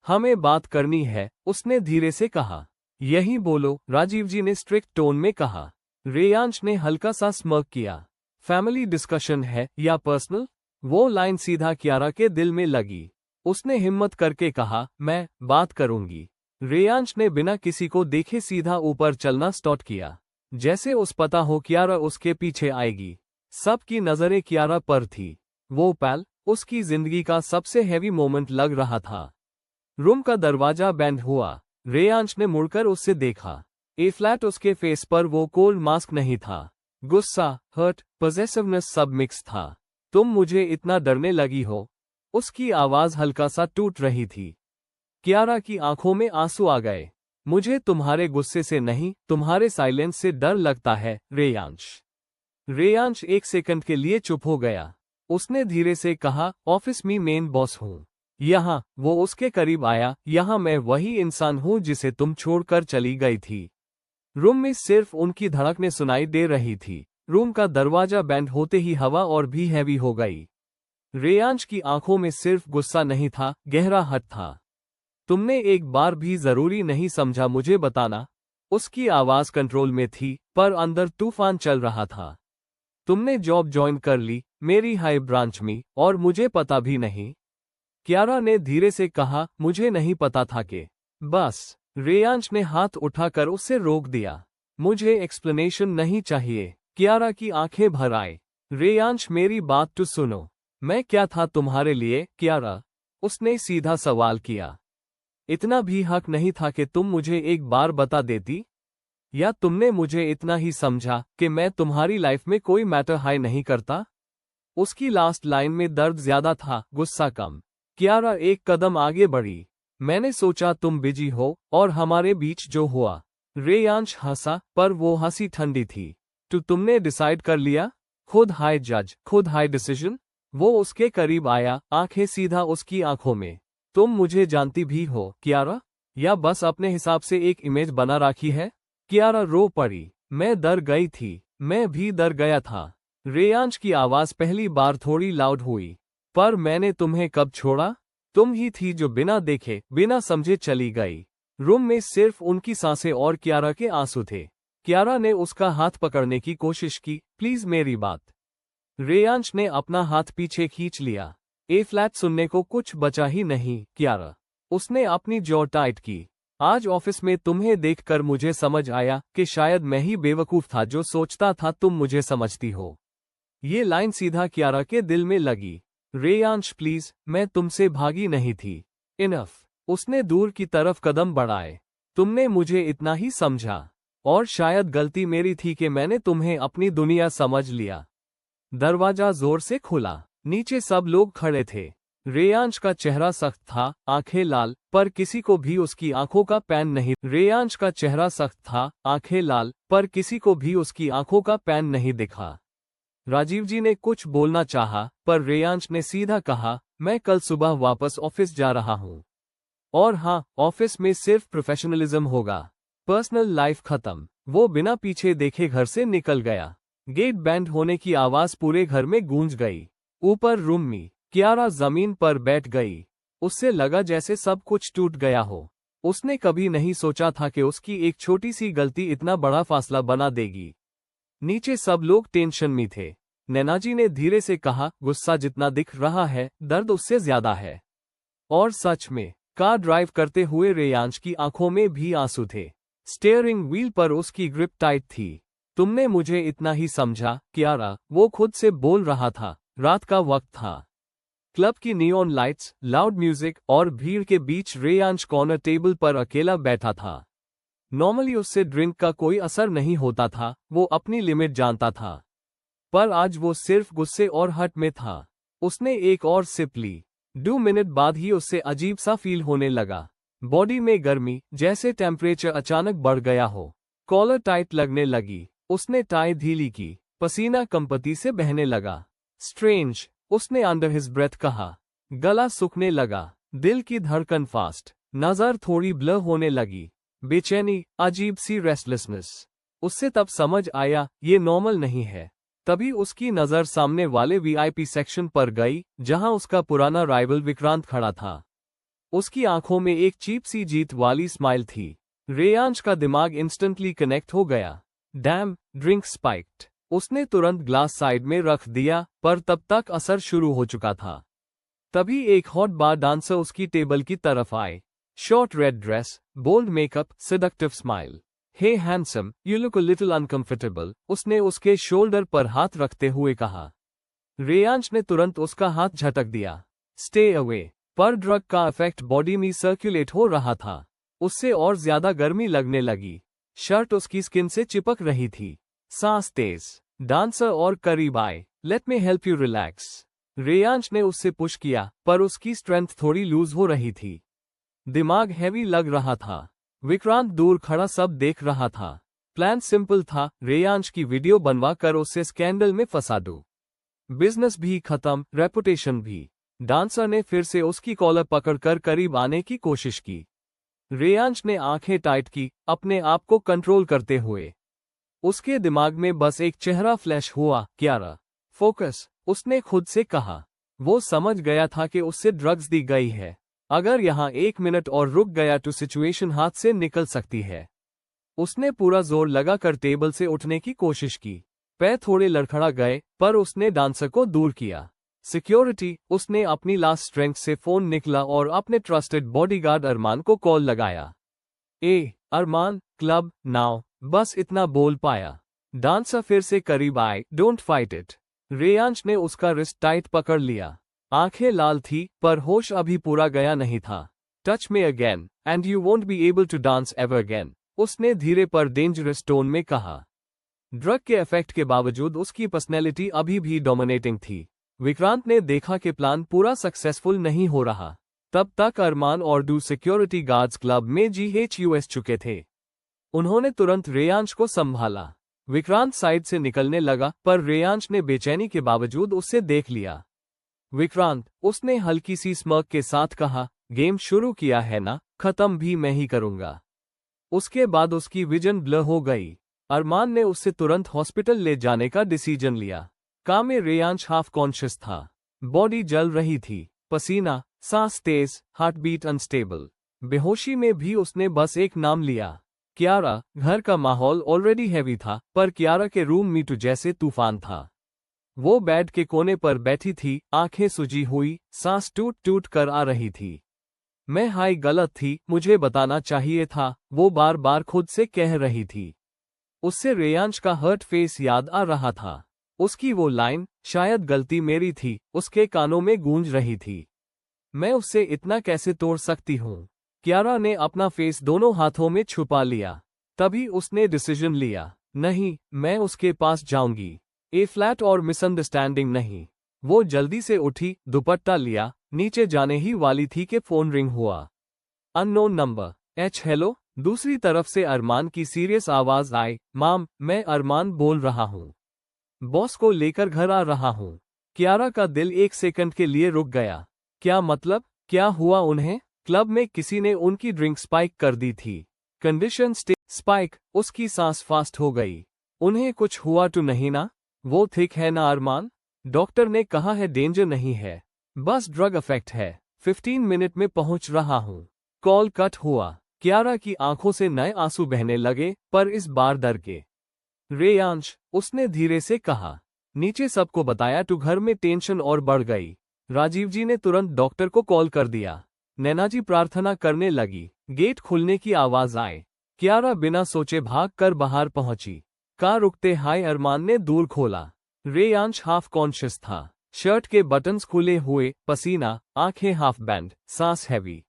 हमें बात करनी है, उसने धीरे से कहा। यही बोलो, राजीव जी ने स्ट्रिक्ट टोन में कहा। रेयांश ने हल्का सा स्मर्क किया। फैमिली डिस्कशन है या पर्सनल? वो लाइन सीधा कियारा के दिल में लगी। उसने हिम्मत करके कहा, मैं बात करूंगी। रेयांश ने बिना किसी को देखे सीधा ऊपर चलना स्टार्ट किया। जैसे उस पता हो कियारा उसके पीछे आएगी। सबकी नजरें कियारा पर थी। वो पल उसकी जिंदगी का सबसे हैवी मोमेंट लग रहा था। रूम का दरवाजा बंद हुआ। रेयांश ने मुड़कर उससे देखा। ए फ्लैट उसके फेस पर वो कोल्ड मास्क नहीं था। गुस्सा, हर्ट, पॉसेसिवनेस सब मिक्स था। तुम मुझे इतना डरने लगी हो? उसकी आवाज हल्का सा टूट रही थी। कियारा की आंखों में आंसू आ गए। मुझे तुम्हारे गुस्से से नहीं, तुम्हारे साइलेंस से डर लगता है, रेयांश। रेयांश एक सेकंड के लिए चुप हो गया। उसने धीरे से कहा, ऑफिस में मेन बॉस हूँ। यहाँ, वो उसके करीब आया, यहाँ मैं वही इंसान हूँ जिसे तुम छोड़कर चली गई थी। रूम में सिर्फ उनकी धड़कनें सुनाई दे रही थी। रूम का दरवाजा बंद होते ही हवा और भी हैवी हो गई। रेयांश की आंखों में सिर्फ गुस्सा नहीं था, गहरा हट था। तुमने एक बार भी जरूरी नहीं समझा मुझे बताना। उसकी आवाज कंट्रोल में थी, पर अंदर तूफान चल रहा था। तुमने जॉब ज्वाइन कर ली मेरी हाई ब्रांच में, और मुझे पता भी नहीं। क्यारा ने धीरे से कहा, मुझे नहीं पता था कि। बस। रेयांश ने हाथ उठाकर उसे रोक दिया। मुझे एक्सप्लेनेशन नहीं चाहिए। क्यारा की आंखें भर आए। रेयांश मेरी बात तो सुनो। मैं क्या था तुम्हारे लिए, क्यारा? उसने सीधा सवाल किया। इतना भी हक नहीं था कि तुम मुझे एक बार बता देती? या तुमने मुझे इतना ही समझा कि मैं तुम्हारी लाइफ में कोई मैटर हाई नहीं करता? उसकी लास्ट लाइन में दर्द ज्यादा था, गुस्सा कम। क्यारा एक कदम आगे बढ़ी। मैंने सोचा तुम बिजी हो, और हमारे बीच जो हुआ। रेयांश हंसा, पर वो हंसी ठंडी थी। तो तुमने डिसाइड कर लिया? खुद हाई जज, खुद हाई डिसीजन? वो उसके करीब आया, आंखें सीधा उसकी आंखों में। तुम मुझे जानती भी हो, क्यारा? या बस अपने हिसाब से एक इमेज बना रखी है? क्यारा रो पड़ी। मैं डर गई थी। मैं भी डर गया था। रेयांश की आवाज पहली बार थोड़ी लाउड हुई। पर मैंने तुम्हें कब छोड़ा? तुम ही थी जो बिना देखे, बिना समझे चली गई। रूम में सिर्फ उनकी सांसें और क्यारा के आंसू थे। क्यारा ने उसका हाथ पकड़ने की कोशिश की, प्लीज मेरी बात। रेयांश ने अपना हाथ पीछे खींच लिया। ए फ्लैट सुनने को कुछ बचा ही नहीं, क्यारा। उसने अपनी जॉ टाइट की। आज ऑफिस में तुम्हें देखकर मुझे समझ आया कि शायद मैं ही बेवकूफ था जो सोचता था तुम मुझे समझती हो। ये लाइन सीधा क्यारा के दिल में लगी। रेयांश प्लीज, मैं तुमसे भागी नहीं थी। इनफ। उसने दूर की तरफ कदम बढ़ाए। तुमने मुझे इतना ही समझा। और शायद गलती मेरी थी कि मैंने तुम्हें अपनी दुनिया समझ लिया। दरवाजा जोर से खुला। नीचे सब लोग खड़े थे। रेयांश का चेहरा सख्त था, आंखें लाल, पर किसी को भी उसकी आंखों का पैन नहीं। रेयांश का चेहरा सख्त था, आंखें लाल, पर किसी को भी उसकी आंखों का पैन नहीं दिखा। राजीव जी ने कुछ बोलना चाहा, पर रेयांश ने सीधा कहा, मैं कल सुबह वापस ऑफिस जा रहा हूँ। और हाँ, ऑफिस में सिर्फ प्रोफेशनलिज्म होगा। पर्सनल लाइफ खत्म। वो बिना पीछे देखे घर से निकल गया। गेट बैंड होने की आवाज पूरे घर में गूंज गई। ऊपर रूम में क्यारा जमीन पर बैठ गई। उससे लगा जैसे सब कुछ टूट गया हो। उसने कभी नहीं सोचा था कि उसकी एक छोटी सी गलती इतना बड़ा फासला बना देगी। नीचे सब लोग टेंशन में थे। नैनाजी ने धीरे से कहा, गुस्सा जितना दिख रहा है, दर्द उससे ज्यादा है। और सच में, कार ड्राइव करते हुए रेयांश की आंखों में भी आंसू थे। स्टीयरिंग व्हील पर उसकी ग्रिप टाइट थी। तुमने मुझे इतना ही समझा, क्यारा? वो खुद से बोल रहा था। रात का वक्त था। क्लब की नियॉन लाइट्स, लाउड म्यूजिक और भीड़ के बीच रेयांश कॉर्नर टेबल पर अकेला बैठा था। नॉर्मली उससे ड्रिंक का कोई असर नहीं होता था, वो अपनी लिमिट जानता था। पर आज वो सिर्फ गुस्से और हट में था। उसने एक और सिप ली। 2 मिनट बाद ही उससे अजीब सा फील होने लगा। बॉडी में गर्मी, जैसे टेम्परेचर अचानक बढ़ गया हो। कॉलर टाइट लगने लगी। उसने टाई ढीली की। पसीना कंपती से बहने लगा। स्ट्रेंज, उसने अंडर हिज ब्रेथ कहा। गला सूखने लगा। दिल की धड़कन फास्ट। नजर थोड़ी ब्लर होने लगी। बेचैनी, अजीब सी रेस्टलेसनेस। उससे तब समझ आया, ये नॉर्मल नहीं है। तभी उसकी नजर सामने वाले वीआईपी सेक्शन पर गई, जहां उसका पुराना राइवल विक्रांत खड़ा था। उसकी आंखों में एक चीप सी जीत वाली स्माइल थी। रेयांश का दिमाग इंस्टेंटली कनेक्ट हो गया। Dam, drink spiked. उसने तुरंत ग्लास साइड में रख दिया, पर तब तक असर शुरू हो चुका था। तभी एक हॉट बार डांसर उसकी टेबल की तरफ आए। Short red dress, bold makeup, seductive smile. Hey handsome, you look a little uncomfortable, उसने उसके शोल्डर पर हाथ रखते हुए कहा। रेयांश ने तुरंत उसका हाथ झटक दिया। Stay away. पर ड्रग का इफेक्ट बॉडी में सर्कुलेट हो रहा था। उससे और ज्यादा गर्मी लगने लगी। शर्ट उसकी स्किन से चिपक रही थी। सांस तेज। डांसर और करीब आए। Let me help you relax. Reyansh ने उससे पुश किया, पर उसकी स्ट्रेंथ थोड़ी लूज हो रही थी। दिमाग हैवी लग रहा था। विक्रांत दूर खड़ा सब देख रहा था। प्लान सिंपल था, रेयांश की वीडियो बनवा कर उससे स्कैंडल में फंसा दो। बिजनेस भी खत्म, रेपुटेशन भी। डांसर ने फिर से उसकी कॉलर पकड़कर करीब आने की कोशिश की। रेयांश ने आंखें टाइट की, अपने आप को कंट्रोल करते हुए। उसके दिमाग में बस एक चेहरा फ्लैश हुआ, क्यारा। फोकस, उसने खुद से कहा। वो समझ गया था कि उससे ड्रग्स दी गई है। अगर यहाँ 1 मिनट और रुक गया तो सिचुएशन हाथ से निकल सकती है। उसने पूरा जोर लगाकर टेबल से उठने की कोशिश की। पैर थोड़े लड़खड़ा गए, पर उसने डांसर को दूर किया। सिक्योरिटी, उसने अपनी लास्ट स्ट्रेंथ से फोन निकला और अपने ट्रस्टेड बॉडीगार्ड अरमान को कॉल लगाया। अरमान, क्लब नाउ, बस इतना बोल पाया। डांसर फिर से करीब आए। Don't fight it. रेयांश ने उसका रिस्ट टाइट पकड़ लिया। आंखें लाल थी, पर होश अभी पूरा गया नहीं था। Touch me again and you won't be able to dance ever again, उसने धीरे पर डेंजरस टोन में कहा। ड्रग के इफेक्ट के बावजूद उसकी पर्सनैलिटी अभी भी डोमिनेटिंग थी। विक्रांत ने देखा कि प्लान पूरा सक्सेसफुल नहीं हो रहा। तब तक अरमान और 2 सिक्योरिटी गार्ड्स क्लब में GHUS चुके थे। उन्होंने तुरंत रेयांश को संभाला। विक्रांत साइड से निकलने लगा, पर रेयांश ने बेचैनी के बावजूद उसे देख लिया। विक्रांत, उसने हल्की सी स्मर्क के साथ कहा, गेम शुरू किया है ना, खत्म भी मैं ही करूंगा। उसके बाद उसकी विजन ब्लर हो गई। अरमान ने उससे तुरंत हॉस्पिटल ले जाने का डिसीजन लिया। कार में रेयांश हाफ कॉन्शियस था। बॉडी जल रही थी, पसीना, सांस तेज, हार्ट बीट अनस्टेबल। बेहोशी में भी उसने बस एक नाम लिया, कियारा। घर का माहौल ऑलरेडी हैवी था, पर कियारा के रूम में तो जैसे तूफान था। वो बेड के कोने पर बैठी थी, आंखें सूजी हुई, सांस टूट टूट कर आ रही थी। मैं हाई गलत थी, मुझे बताना चाहिए था, वो बार बार खुद से कह रही थी। उससे रेयांश का हर्ट फेस याद आ रहा था। उसकी वो लाइन, शायद गलती मेरी थी, उसके कानों में गूंज रही थी। मैं उससे इतना कैसे तोड़ सकती हूँ? कियारा ने अपना फेस दोनों हाथों में छुपा लिया। तभी उसने डिसीजन लिया, नहीं, मैं उसके पास जाऊंगी। फ्लैट और मिसअंडरस्टैंडिंग नहीं। वो जल्दी से उठी, दुपट्टा लिया, नीचे जाने ही वाली थी कि फोन रिंग हुआ। Unknown number. हेलो। दूसरी तरफ से अरमान की सीरियस आवाज आई, माम, मैं अरमान बोल रहा हूँ। बॉस को लेकर घर आ रहा हूँ। कियारा का दिल 1 सेकंड के लिए रुक गया। क्या मतलब? क्या हुआ उन्हें? क्लब में किसी ने उनकी ड्रिंक स्पाइक कर दी थी। Condition spike. उसकी सांस फास्ट हो गई। उन्हें कुछ हुआ तो नहीं ना? वो ठीक है ना अरमान? डॉक्टर ने कहा है डेंजर नहीं है, बस ड्रग इफेक्ट है। 15 मिनट में पहुंच रहा हूँ। कॉल कट हुआ। कियारा की आंखों से नए आंसू बहने लगे, पर इस बार डर के। रेयांश, उसने धीरे से कहा, नीचे सबको बताया तो घर में टेंशन और बढ़ गई। राजीव जी ने तुरंत डॉक्टर को कॉल कर दिया। नैना जी प्रार्थना करने लगी। गेट खुलने की आवाज आए। कियारा बिना सोचे भाग कर बाहर पहुंची। कार रुकते हाय अरमान ने दूर खोला। रेयांश हाफ कॉन्शियस था। शर्ट के बटन्स खुले हुए, पसीना, आंखें हाफ बैंड, सांस हैवी।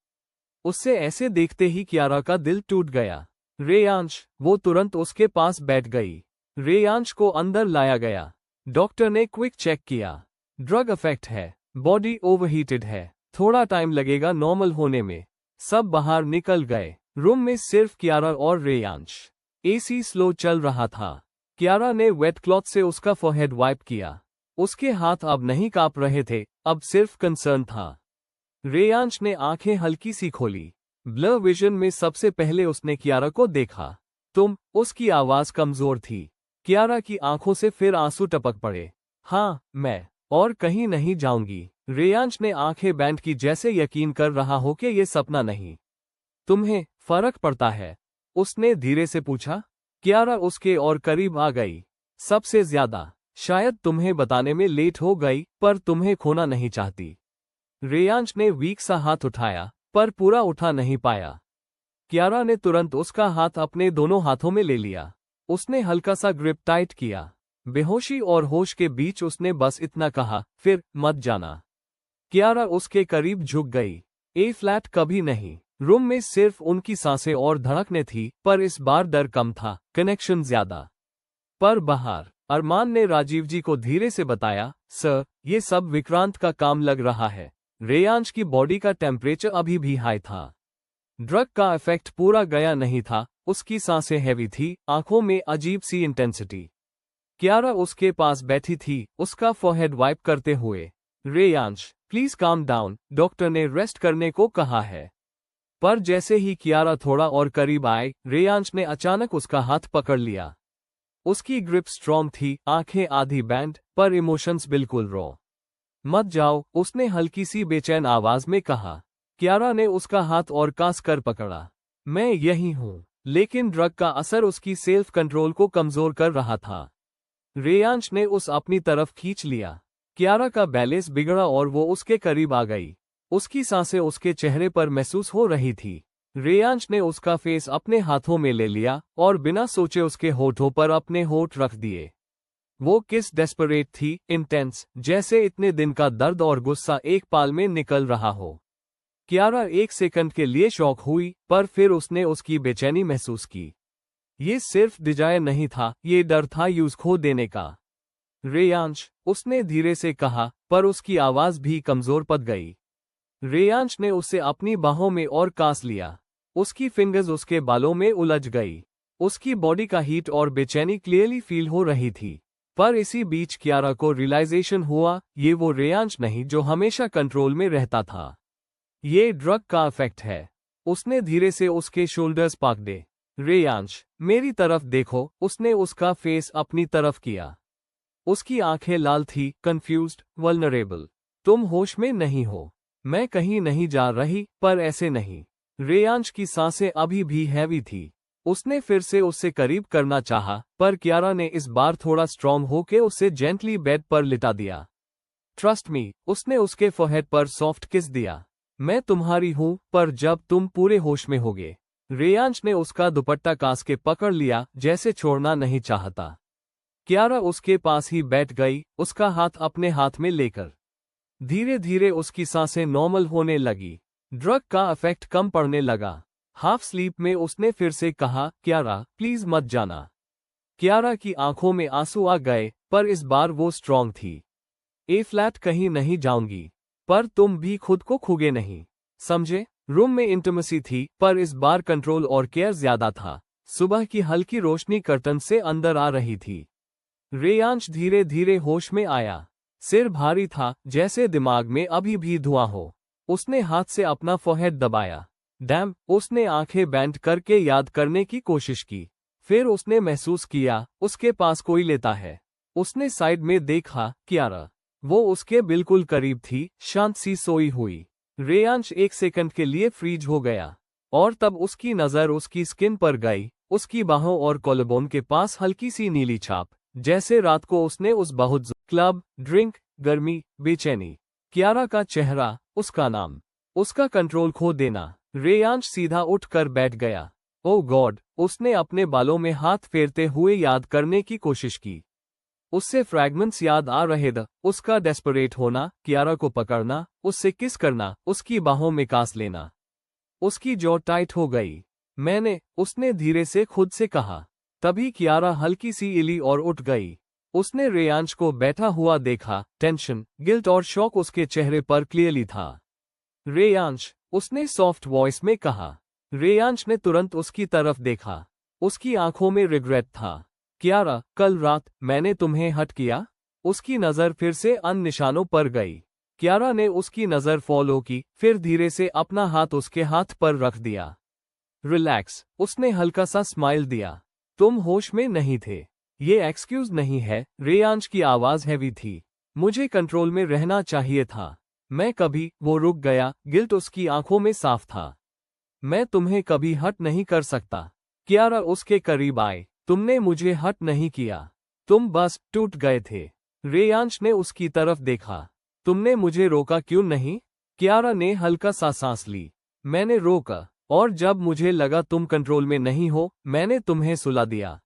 उससे ऐसे देखते ही कियारा का दिल टूट गया। रेयांश, वो तुरंत उसके पास बैठ गई। रेयांश को अंदर लाया गया। डॉक्टर ने क्विक चेक किया। ड्रग इफेक्ट है, बॉडी ओवरहीटेड है, थोड़ा टाइम लगेगा नॉर्मल होने में। सब बाहर निकल गए। रूम में सिर्फ कियारा और रेयांश। AC स्लो चल रहा था। कियारा ने वेट क्लॉथ से उसका फोरहेड वाइप किया। उसके हाथ अब नहीं कांप रहे थे, अब सिर्फ कंसर्न था। रेयांश ने आंखें हल्की सी खोली। ब्लर विजन में सबसे पहले उसने कियारा को देखा। तुम? उसकी आवाज कमजोर थी। कियारा की आंखों से फिर आंसू टपक पड़े। हाँ, मैं और कहीं नहीं जाऊंगी। रेयांश ने आंखें बैंड की, जैसे यकीन कर रहा हो कि ये सपना नहीं। तुम्हें फर्क पड़ता है? उसने धीरे से पूछा। कियारा उसके और करीब आ गई। सबसे ज्यादा। शायद तुम्हें बताने में लेट हो गई, पर तुम्हें खोना नहीं चाहती। रेयांश ने वीक सा हाथ उठाया, पर पूरा उठा नहीं पाया। कियारा ने तुरंत उसका हाथ अपने दोनों हाथों में ले लिया। उसने हल्का सा ग्रिप टाइट किया। बेहोशी और होश के बीच उसने बस इतना कहा, फिर मत जाना। कियारा उसके करीब झुक गई। फ्लैट कभी नहीं। रूम में सिर्फ उनकी सांसें और धड़कनें थी, पर इस बार डर कम था, कनेक्शन ज्यादा। पर बाहर अरमान ने राजीव जी को धीरे से बताया, सर, ये सब विक्रांत का काम लग रहा है। रेयांश की बॉडी का टेम्परेचर अभी भी हाई था। ड्रग का इफेक्ट पूरा गया नहीं था। उसकी सांसें हैवी थी, आंखों में अजीब सी इंटेंसिटी। कियारा उसके पास बैठी थी, उसका फोरहेड वाइप करते हुए। Reyansh, please calm down, doctor ने रेस्ट करने को कहा है। पर जैसे ही कियारा थोड़ा और करीब आए, रेयांश ने अचानक उसका हाथ पकड़ लिया। उसकी ग्रिप स्ट्रॉन्ग थी, आंखें आधी बैंड, पर इमोशंस बिल्कुल रॉ। मत जाओ, उसने हल्की सी बेचैन आवाज में कहा। कियारा ने उसका हाथ और कास कर पकड़ा। मैं यही हूँ। लेकिन ड्रग का असर उसकी सेल्फ कंट्रोल को कमजोर कर रहा था। रेयांश ने उस अपनी तरफ खींच लिया। कियारा का बैलेंस बिगड़ा और वो उसके करीब आ गई। उसकी सांसें उसके चेहरे पर महसूस हो रही थी। रेयांश ने उसका फेस अपने हाथों में ले लिया और बिना सोचे उसके होठों पर अपने होठ रख दिए। वो किस डेस्परेट थी, इंटेंस, जैसे इतने दिन का दर्द और गुस्सा एक पाल में निकल रहा हो। कियारा एक सेकंड के लिए शॉक हुई, पर फिर उसने उसकी बेचैनी महसूस की। ये सिर्फ डिजायर नहीं था, ये डर था यूज खो देने का। रेयांश, उसने धीरे से कहा, पर उसकी आवाज भी कमजोर पड़ गई। रेयांश ने उसे अपनी बाहों में और कास लिया। उसकी फिंगर्स उसके बालों में उलझ गई। उसकी बॉडी का हीट और बेचैनी क्लियरली फील हो रही थी। पर इसी बीच कियारा को रियलाइजेशन हुआ, ये वो रेयांश नहीं जो हमेशा कंट्रोल में रहता था। ये ड्रग का इफेक्ट है। उसने धीरे से उसके शोल्डर्स पकड़े। रेयांश, मेरी तरफ देखो, उसने उसका फेस अपनी तरफ किया। उसकी आंखें लाल थी, कंफ्यूज्ड, वल्नरेबल। तुम होश में नहीं हो। मैं कहीं नहीं जा रही, पर ऐसे नहीं। रेयांश की सांसें अभी भी हैवी थी। उसने फिर से उससे करीब करना चाहा, पर कियारा ने इस बार थोड़ा स्ट्रॉन्ग होके उसे जेंटली बेड पर लिटा दिया। ट्रस्ट मी, उसने उसके फोरहेड पर सॉफ्ट किस दिया। मैं तुम्हारी हूं, पर जब तुम पूरे होश में होगे। रेयांश ने उसका दुपट्टा कास के पकड़ लिया, जैसे छोड़ना नहीं चाहता। कियारा उसके पास ही बैठ गई, उसका हाथ अपने हाथ में लेकर। धीरे धीरे उसकी सांसें नॉर्मल होने लगी। ड्रग का इफेक्ट कम पड़ने लगा। हाफ स्लीप में उसने फिर से कहा, कियारा, प्लीज मत जाना। कियारा की आंखों में आंसू आ गए, पर इस बार वो स्ट्रांग थी। ए फ्लैट कहीं नहीं जाऊंगी, पर तुम भी खुद को खोगे नहीं, समझे? रूम में इंटिमेसी थी, पर इस बार कंट्रोल और केयर ज्यादा था। सुबह की हल्की रोशनी कर्टन से अंदर आ रही थी। रेयांश धीरे धीरे होश में आया। सिर भारी था, जैसे दिमाग में अभी भी धुआं हो। उसने हाथ से अपना फोरहेड दबाया। डैम, उसने आंखें बैंड करके याद करने की कोशिश की। फिर उसने महसूस किया, उसके पास कोई लेता है। उसने साइड में देखा, कियारा। वो उसके बिल्कुल करीब थी, शांत सी सोई हुई। रेयांश एक सेकंड के लिए फ्रीज हो गया, और तब उसकी नजर उसकी स्किन पर गई, उसकी बाहों और कॉलरबोन के पास हल्की सी नीली छाप, जैसे रात को उसने उस बहुत क्लब, ड्रिंक, गर्मी, बेचैनी। कियारा का चेहरा, उसका नाम, उसका कंट्रोल खो देना। रेयांश सीधा उठकर बैठ गया। ओह गॉड, उसने अपने बालों में हाथ फेरते हुए याद करने की कोशिश की। उससे फ्रैगमेंट्स याद आ रहे थे, उसका डेस्परेट होना, कियारा को पकड़ना, उससे किस करना, उसकी बाहों में कास लेना। उसकी जॉ टाइट हो गई। उसने धीरे से खुद से कहा। तभी कियारा हल्की सी इली और उठ गई। उसने रेयांश को बैठा हुआ देखा, टेंशन, गिल्ट और शॉक उसके चेहरे पर क्लियरली था। रेयांश, उसने सॉफ्ट वॉइस में कहा। रेयांश ने तुरंत उसकी तरफ देखा। उसकी आंखों में रिग्रेट था। कियारा, कल रात मैंने तुम्हें हर्ट किया? उसकी नजर फिर से अन्य निशानों पर गई। कियारा ने उसकी नजर फॉलो की, फिर धीरे से अपना हाथ उसके हाथ पर रख दिया। रिलैक्स, उसने हल्का सा स्माइल दिया। तुम होश में नहीं थे। ये एक्सक्यूज नहीं है। रेयांश की आवाज हैवी थी। मुझे कंट्रोल में रहना चाहिए था। मैं कभी, वो रुक गया, गिल्ट उसकी आंखों में साफ था। मैं तुम्हें कभी हर्ट नहीं कर सकता। कियारा उसके करीब आए। तुमने मुझे हर्ट नहीं किया। तुम बस टूट गए थे। रेयांश ने उसकी तरफ देखा। तुमने मुझे रोका क्यों नहीं? कियारा ने हल्का सा सांस ली। मैंने रोका, और जब मुझे लगा तुम कंट्रोल में नहीं हो, मैंने तुम्हें सुला दिया।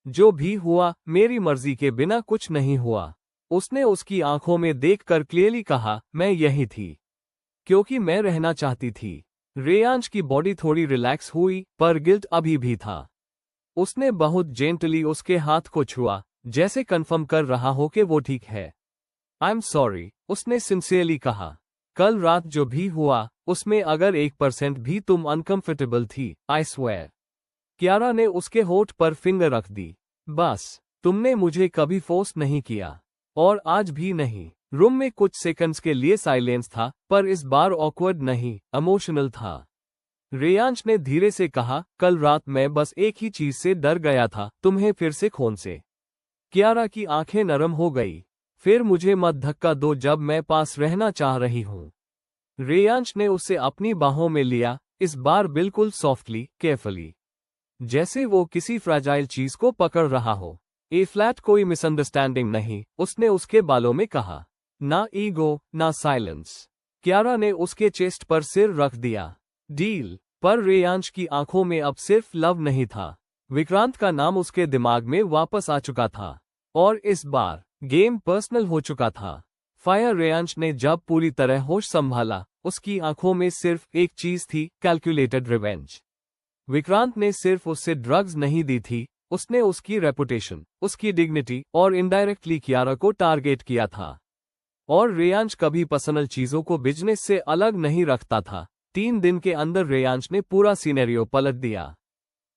जो भी हुआ, मेरी मर्जी के बिना कुछ नहीं हुआ। उसने उसकी आंखों में देखकर क्लियरली कहा, मैं यही थी क्योंकि मैं रहना चाहती थी। रेयांश की बॉडी थोड़ी रिलैक्स हुई, पर गिल्ट अभी भी था। उसने बहुत जेंटली उसके हाथ को छुआ, जैसे कंफर्म कर रहा हो कि वो ठीक है। आई एम सॉरी, उसने सिंसियरली कहा। कल रात जो भी हुआ, उसमें अगर 1% भी तुम अनकंफर्टेबल थी, आई स्वेयर। कियारा ने उसके होठ पर फिंगर रख दी। बस, तुमने मुझे कभी फोर्स नहीं किया, और आज भी नहीं। रूम में कुछ सेकंड्स के लिए साइलेंस था, पर इस बार ऑकवर्ड नहीं, इमोशनल था। रेयांश ने धीरे से कहा, कल रात मैं बस एक ही चीज से डर गया था, तुम्हें फिर से खोने से। कियारा की आंखें नरम हो गई। फिर मुझे मत धक्का दो जब मैं पास रहना चाह रही हूँ। रेयांश ने उसे अपनी बाहों में लिया, इस बार बिल्कुल सॉफ्टली, केयरफुली, जैसे वो किसी फ्रैजाइल चीज को पकड़ रहा हो। ए फ्लैट कोई मिसअंडरस्टैंडिंग नहीं, उसने उसके बालों में कहा। ना ईगो, ना साइलेंस। क्यारा ने उसके चेस्ट पर सिर रख दिया। डील। पर रेयांश की आंखों में अब सिर्फ लव नहीं था, विक्रांत का नाम उसके दिमाग में वापस आ चुका था। और इस बार गेम पर्सनल हो चुका था। फायर रेयांश ने जब पूरी तरह होश संभाला, उसकी आंखों में सिर्फ एक चीज थी, कैलकुलेटेड रिवेंज। विक्रांत ने सिर्फ उससे ड्रग्स नहीं दी थी, उसने उसकी रेपुटेशन, उसकी डिग्निटी और इनडायरेक्टली कियारा को टारगेट किया था। और रेयांश कभी पर्सनल चीजों को बिजनेस से अलग नहीं रखता था। 3 दिन के अंदर रेयांश ने पूरा सिनेरियो पलट दिया।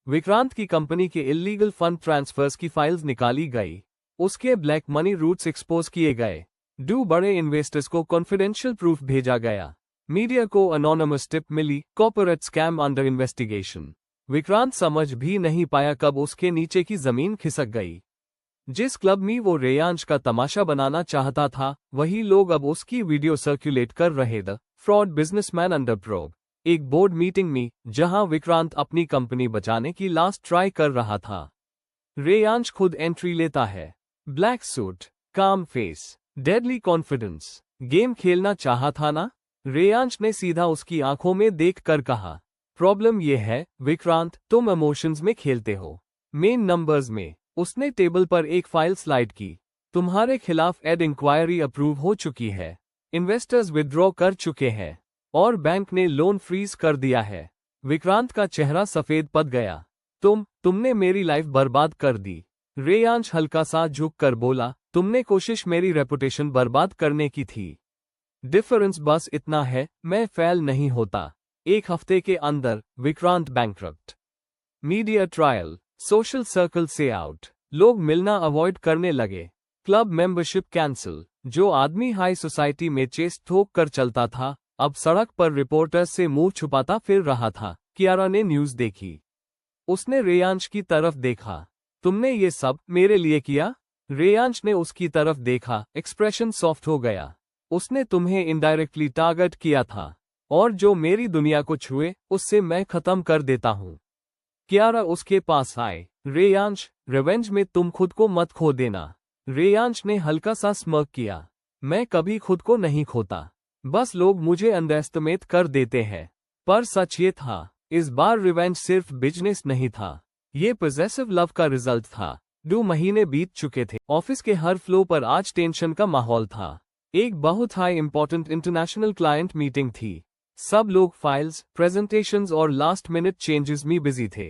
विक्रांत की कंपनी के इल्लीगल फंड ट्रांसफर्स की फाइल्स निकाली गई, उसके ब्लैक मनी रूट्स एक्सपोज किए गए, बड़े इन्वेस्टर्स को कॉन्फिडेंशियल प्रूफ भेजा गया, मीडिया को अनोनिमस टिप मिली, corporate scam under investigation. Vikrant समझ भी नहीं पाया कब उसके नीचे की जमीन खिसक गई। जिस क्लब में वो रेयांश का तमाशा बनाना चाहता था, वही लोग अब उसकी वीडियो सर्कुलेट कर रहे थे। Fraud businessman under probe. एक बोर्ड मीटिंग में, जहां विक्रांत अपनी कंपनी बचाने की लास्ट ट्राई कर रहा था, रेयांश खुद एंट्री लेता है। ब्लैक सूट, काम फेस, डेडली कॉन्फिडेंस। गेम खेलना चाहा था ना? रेयांश ने सीधा उसकी आंखों में देखकर कहा। प्रॉब्लम यह है विक्रांत, तुम इमोशंस में खेलते हो, मेन नंबर्स में। उसने टेबल पर एक फाइल स्लाइड की। तुम्हारे खिलाफ एड इंक्वायरी अप्रूव हो चुकी है, इन्वेस्टर्स विथड्रॉ कर चुके हैं, और बैंक ने लोन फ्रीज कर दिया है। विक्रांत का चेहरा सफेद पड़ गया। तुमने मेरी लाइफ बर्बाद कर दी। रेयांश हल्का सा झुक कर बोला, तुमने कोशिश मेरी रेपुटेशन बर्बाद करने की थी। डिफरेंस बस इतना है, मैं फेल नहीं होता। 1 हफ्ते के अंदर Vikrant bankrupt. Media trial, social circle से आउट, लोग मिलना अवॉइड करने लगे, क्लब मेंबरशिप कैंसिल। जो आदमी हाई सोसाइटी में चेस्ट ठोक कर चलता था, अब सड़क पर रिपोर्टर्स से मुंह छुपाता फिर रहा था। कियारा ने न्यूज देखी। उसने रेयांश की तरफ देखा। तुमने ये सब मेरे लिए किया? रेयांश ने उसकी तरफ देखा, एक्सप्रेशन सॉफ्ट हो गया। उसने तुम्हें इनडायरेक्टली टारगेट किया था, और जो मेरी दुनिया को छुए उससे मैं खत्म कर देता हूं। कियारा उसके पास आए। रेयांश, रिवेंज में तुम खुद को मत खो देना। रेयांश ने हल्का सा स्मर्क किया। मैं कभी खुद को नहीं खोता, बस लोग मुझे अंडरएस्टिमेट कर देते हैं। पर सच ये था, इस बार रिवेंज सिर्फ बिजनेस नहीं था, ये पॉजेसिव लव का रिजल्ट था। 2 महीने बीत चुके थे। ऑफिस के हर फ्लोर पर आज टेंशन का माहौल था। एक बहुत high important international client meeting थी। सब लोग फाइल्स, प्रेजेंटेशंस और लास्ट मिनट चेंजेस में बिजी थे।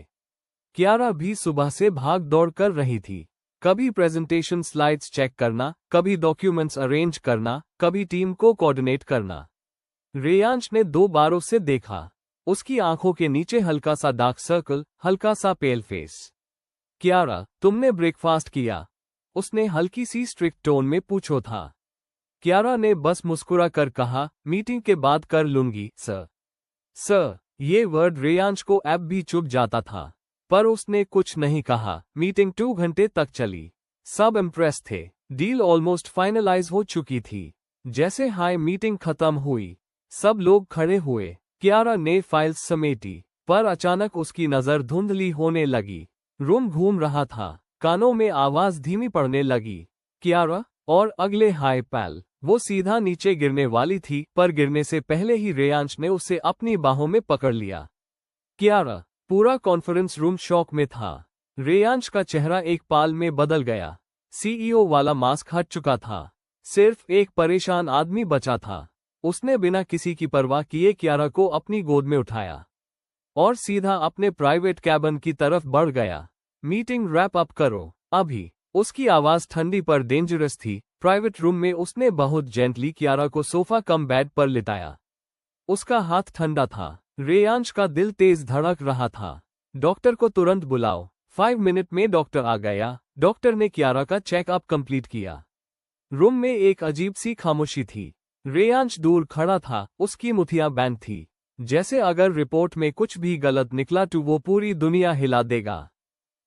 कियारा भी सुबह से भाग दौड़ कर रही थी। कभी प्रेजेंटेशन स्लाइड्स चेक करना, कभी डॉक्यूमेंट्स अरेंज करना, कभी टीम को कोऑर्डिनेट करना। रेयांश ने 2 बारों से देखा। उसकी आंखों के नीचे हल्का सा डार्क सर्कल, हल्का सा पेल फेस। कियारा, तुमने ब्रेकफास्ट किया? उसने हल्की सी स्ट्रिक्ट टोन में पूछो था। कियारा ने बस मुस्कुरा कर कहा, मीटिंग के बाद कर लूंगी सर। सर, ये वर्ड रेयांश को ऐप भी चुप जाता था, पर उसने कुछ नहीं कहा। मीटिंग 2 घंटे तक चली। सब इम्प्रेस थे। डील ऑलमोस्ट फाइनलाइज हो चुकी थी। जैसे हाई मीटिंग खत्म हुई, सब लोग खड़े हुए। कियारा ने फाइल्स समेटी, पर अचानक उसकी नजर धुंधली होने लगी। रूम घूम रहा था, कानों में आवाज धीमी पड़ने लगी। कियारा, और अगले हाई पैल। वो सीधा नीचे गिरने वाली थी, पर गिरने से पहले ही रेयांश ने उसे अपनी बाहों में पकड़ लिया। कियारा, पूरा कॉन्फ्रेंस रूम शॉक में था। रेयांश का चेहरा एक पाल में बदल गया। सीईओ वाला मास्क हट चुका था। सिर्फ एक परेशान आदमी बचा था। उसने बिना किसी की परवाह किए कियारा को अपनी गोद में उठाया और सीधा अपने प्राइवेट कैबिन की तरफ बढ़ गया। मीटिंग रैप अप करो अभी। उसकी आवाज ठंडी पर डेंजरस थी। प्राइवेट रूम में उसने बहुत जेंटली कियारा को सोफा कम बेड पर लिटाया। उसका हाथ ठंडा था। रेयांश का दिल तेज धड़क रहा था। डॉक्टर को तुरंत बुलाओ। 5 मिनट में डॉक्टर आ गया। डॉक्टर ने कियारा का चेकअप कंप्लीट किया। रूम में एक अजीब सी खामोशी थी। रेयांश दूर खड़ा था, उसकी मुठियां बैंड थी, जैसे अगर रिपोर्ट में कुछ भी गलत निकला तो वो पूरी दुनिया हिला देगा।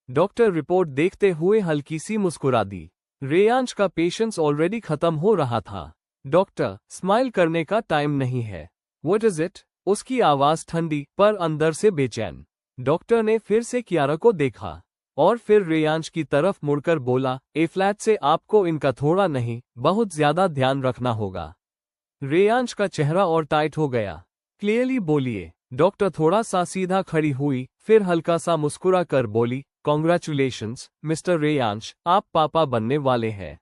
डॉक्टर रिपोर्ट देखते हुए हल्की सी मुस्कुरा दी। रेयांश का पेशेंस ऑलरेडी खत्म हो रहा था। डॉक्टर, स्माइल करने का टाइम नहीं है। What is it? उसकी आवाज ठंडी पर अंदर से बेचैन। डॉक्टर ने फिर से कियारा को देखा और फिर रेयांश की तरफ मुड़कर बोला, ए फ्लैट से आपको इनका थोड़ा नहीं, बहुत ज्यादा ध्यान रखना होगा। रेयांश का चेहरा और टाइट हो गया। क्लियरली बोलिए। डॉक्टर थोड़ा सा सीधा खड़ी हुई, फिर हल्का सा मुस्कुरा कर बोली, कॉन्ग्रेचुलेशंस मिस्टर रेयांश, आप पापा बनने वाले हैं।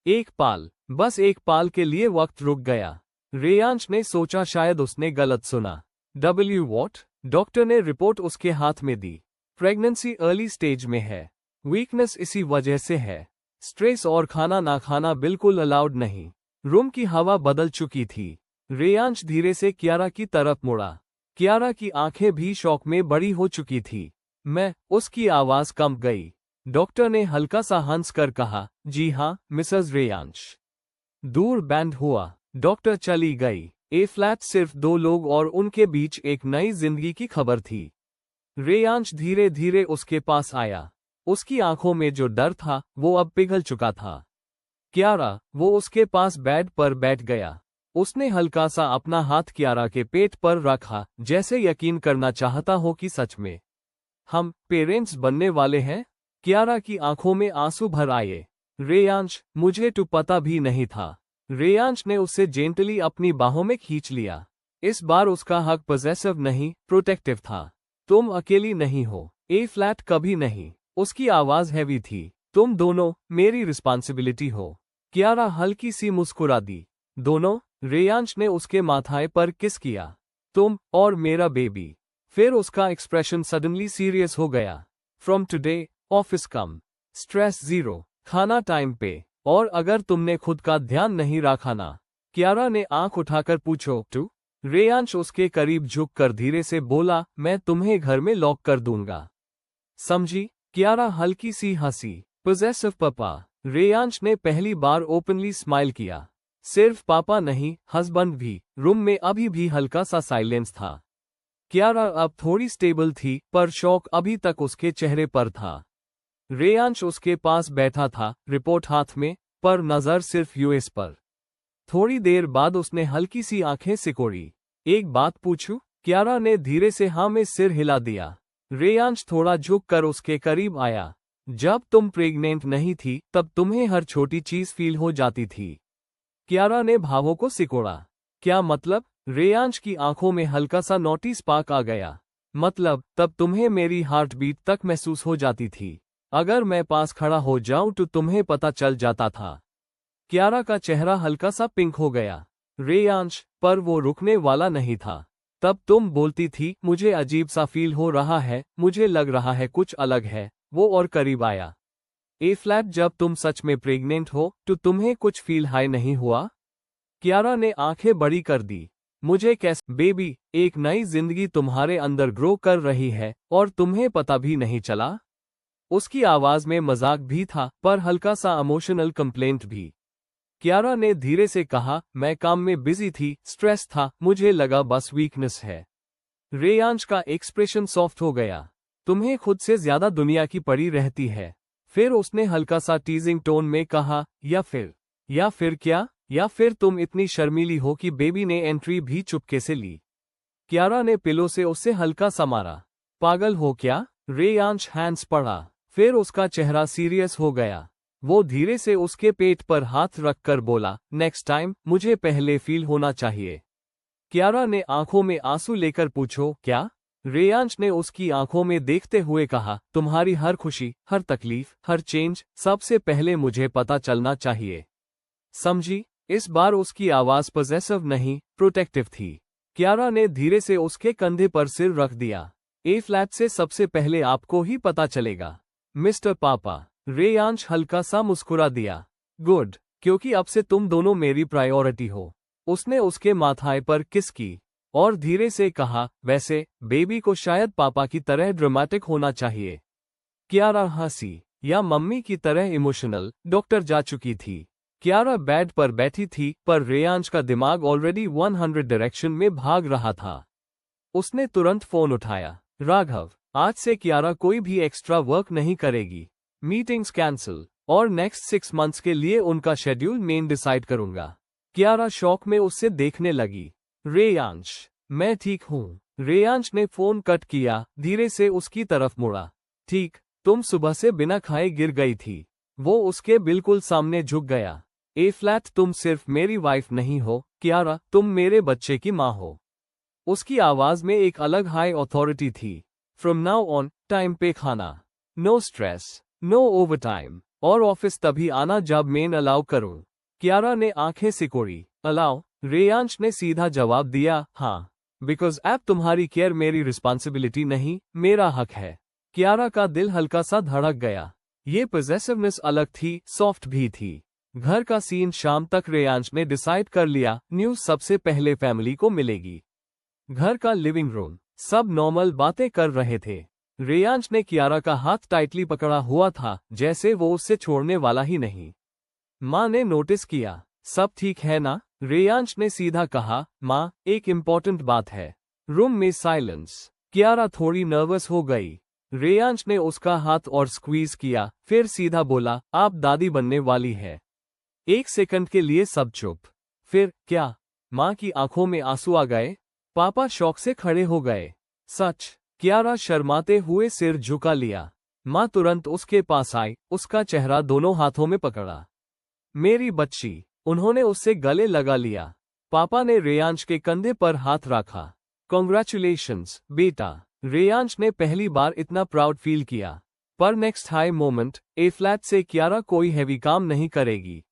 एक पाल, बस एक पाल के लिए वक्त रुक गया। रेयांश ने सोचा शायद उसने गलत सुना। वॉट? डॉक्टर ने रिपोर्ट उसके हाथ में दी। प्रेगनेंसी अर्ली स्टेज में है। वीकनेस इसी वजह से है। स्ट्रेस और खाना ना खाना बिल्कुल अलाउड नहीं। रूम की हवा बदल चुकी थी। रेयांश धीरे से कियारा की तरफ मुड़ा। कियारा की आंखें भी शौक में बड़ी हो चुकी थी। मैं, उसकी आवाज कम गई। डॉक्टर ने हल्का सा हंस कर कहा, जी हाँ मिसेस रेयांश। दूर बैंड हुआ। डॉक्टर चली गई। ए फ्लैट सिर्फ दो लोग और उनके बीच एक नई जिंदगी की खबर थी। रेयांश धीरे धीरे उसके पास आया। उसकी आंखों में जो डर था वो अब पिघल चुका था। कियारा, वो उसके पास बेड पर बैठ गया। उसने हल्का सा अपना हाथ कियारा के पेट पर रखा, जैसे यकीन करना चाहता हो कि सच में हम पेरेंट्स बनने वाले हैं। कियारा की आंखों में आंसू भर आए। रेयांश, मुझे तो पता भी नहीं था। रेयांश ने उससे जेंटली अपनी बाहों में खींच लिया। इस बार उसका हक पॉजेसिव नहीं, प्रोटेक्टिव था। तुम अकेली नहीं हो। ए फ्लैट कभी नहीं। उसकी आवाज हैवी थी। तुम दोनों मेरी रिस्पॉन्सिबिलिटी हो। कियारा हल्की सी मुस्कुरा दी। दोनों? रेयांश ने उसके माथे पर किस किया। तुम और मेरा बेबी। फिर उसका एक्सप्रेशन सडनली सीरियस हो गया। From today, office come, stress zero, खाना टाइम पे, और अगर तुमने खुद का ध्यान नहीं रखा ना। कियारा ने आंख उठाकर पूछो टू। रेयांश उसके करीब झुककर धीरे से बोला, मैं तुम्हें घर में लॉक कर दूंगा। समझी? कियारा हल्की सी हंसी। पॉजेसिव पापा। रेयांश ने पहली बार ओपनली स्माइल किया। सिर्फ पापा नहीं, हस्बैंड भी। रूम में अभी भी हल्का सा साइलेंस था। कियारा अब थोड़ी स्टेबल थी, पर शौक अभी तक उसके चेहरे पर था। रेयांश उसके पास बैठा था, रिपोर्ट हाथ में, पर नजर सिर्फ यूएस पर। थोड़ी देर बाद उसने हल्की सी आंखें सिकोड़ी। एक बात पूछूं? कियारा ने धीरे से हाँ में सिर हिला दिया। रेयांश थोड़ा झुक कर उसके करीब आया। जब तुम प्रेग्नेंट नहीं थी तब तुम्हें हर छोटी चीज फील हो जाती थी। कियारा ने भावों को सिकोड़ा। क्या मतलब? रेयांश की आंखों में हल्का सा नोटिस स्पार्क आ गया। मतलब, तब तुम्हें मेरी हार्ट बीट तक महसूस हो जाती थी। अगर मैं पास खड़ा हो जाऊं तो तुम्हें पता चल जाता था। कियारा का चेहरा हल्का सा पिंक हो गया। रेयांश, पर वो रुकने वाला नहीं था। तब तुम बोलती थी, मुझे अजीब सा फील हो रहा है, मुझे लग रहा है कुछ अलग है। वो और करीब आया। ए फ्लैट, जब तुम सच में प्रेग्नेंट हो तो तुम्हें कुछ फील हाई नहीं हुआ? कियारा ने आंखें बड़ी कर दी। मुझे कैसे? बेबी, एक नई जिंदगी तुम्हारे अंदर ग्रो कर रही है और तुम्हें पता भी नहीं चला। उसकी आवाज में मजाक भी था, पर हल्का सा इमोशनल कंप्लेंट भी। कियारा ने धीरे से कहा, मैं काम में बिजी थी, स्ट्रेस था, मुझे लगा बस वीकनेस है। रेयांश का एक्सप्रेशन सॉफ्ट हो गया। तुम्हें खुद से ज्यादा दुनिया की पड़ी रहती है। फिर उसने हल्का सा टीजिंग टोन में कहा, या फिर क्या? या फिर तुम इतनी शर्मीली हो कि बेबी ने एंट्री भी चुपके से ली। कियारा ने पिलो से उससे हल्का सा मारा। पागल हो क्या? रेयांश हैंड्स पड़ा। फिर उसका चेहरा सीरियस हो गया। वो धीरे से उसके पेट पर हाथ रखकर बोला, नेक्स्ट टाइम मुझे पहले फील होना चाहिए। कियारा ने आंखों में आंसू लेकर पूछो, क्या? रेयांश ने उसकी आंखों में देखते हुए कहा, तुम्हारी हर खुशी, हर तकलीफ, हर चेंज, सबसे पहले मुझे पता चलना चाहिए। समझी? इस बार उसकी आवाज पॉजेसिव नहीं, प्रोटेक्टिव थी। कियारा ने धीरे से उसके कंधे पर सिर रख दिया। ए फ्लैट से सबसे पहले आपको ही पता चलेगा, मिस्टर पापा। रेयांश हल्का सा मुस्कुरा दिया। गुड, क्योंकि अब से तुम दोनों मेरी प्रायोरिटी हो। उसने उसके माथे पर किस की और धीरे से कहा, वैसे बेबी को शायद पापा की तरह ड्रामेटिक होना चाहिए। कियारा हंसी। या मम्मी की तरह इमोशनल। डॉक्टर जा चुकी थी। कियारा बेड पर बैठी थी, पर रेयांश का दिमाग ऑलरेडी 100 डायरेक्शन में भाग रहा था। उसने तुरंत फोन उठाया। राघव, आज से कियारा कोई भी एक्स्ट्रा वर्क नहीं करेगी। मीटिंग्स कैंसिल, और नेक्स्ट 6 मंथ्स के लिए उनका शेड्यूल मेन डिसाइड करूंगा। कियारा शौक में उससे देखने लगी। रेयांश, मैं ठीक हूँ। रेयांश ने फोन कट किया, धीरे से उसकी तरफ मुड़ा। ठीक, तुम सुबह से बिना खाए गिर गई थी। वो उसके बिल्कुल सामने झुक गया। ए फ्लैट, तुम सिर्फ मेरी वाइफ नहीं हो कियारा, तुम मेरे बच्चे की माँ हो। उसकी आवाज में एक अलग हाई अथॉरिटी थी। फ्रॉम नाउ ऑन, टाइम पे खाना, नो स्ट्रेस, नो ओवरटाइम, और ऑफिस तभी आना जब मेन अलाउ करूं। कियारा ने आंखें सिकोड़ी। अलाउ? रेयांश ने सीधा जवाब दिया, हाँ, बिकॉज अब तुम्हारी केयर मेरी रिस्पॉन्सिबिलिटी नहीं, मेरा हक है। कियारा का दिल हल्का सा धड़क गया। ये पॉसेसिवनेस अलग थी, सॉफ्ट भी थी। घर का सीन शाम तक रेयांश ने डिसाइड कर लिया, न्यूज सबसे पहले फैमिली को मिलेगी। घर का लिविंग रूम, सब नॉर्मल बातें कर रहे थे। रेयांश ने कियारा का हाथ टाइटली पकड़ा हुआ था, जैसे वो उससे छोड़ने वाला ही नहीं। माँ ने नोटिस किया। सब ठीक है ना? रेयांश ने सीधा कहा, माँ, एक इम्पोर्टेंट बात है। रूम में साइलेंस। कियारा थोड़ी नर्वस हो गई। रेयांश ने उसका हाथ और स्क्वीज किया, फिर सीधा बोला, आप दादी बनने वाली है। 1 सेकंड के लिए सब चुप। फिर क्या? माँ की आंखों में आंसू आ गए। पापा शौक से खड़े हो गए। सच? कियारा शर्माते हुए सिर झुका लिया। माँ तुरंत उसके पास आई, उसका चेहरा दोनों हाथों में पकड़ा। मेरी बच्ची। उन्होंने उससे गले लगा लिया। पापा ने रेयांश के कंधे पर हाथ रखा। कॉन्ग्रेचुलेशंस बेटा। रेयांश ने पहली बार इतना प्राउड फील किया। पर नेक्स्ट हाई मोमेंट, ए फ्लैट से कियारा कोई हैवी काम नहीं करेगी।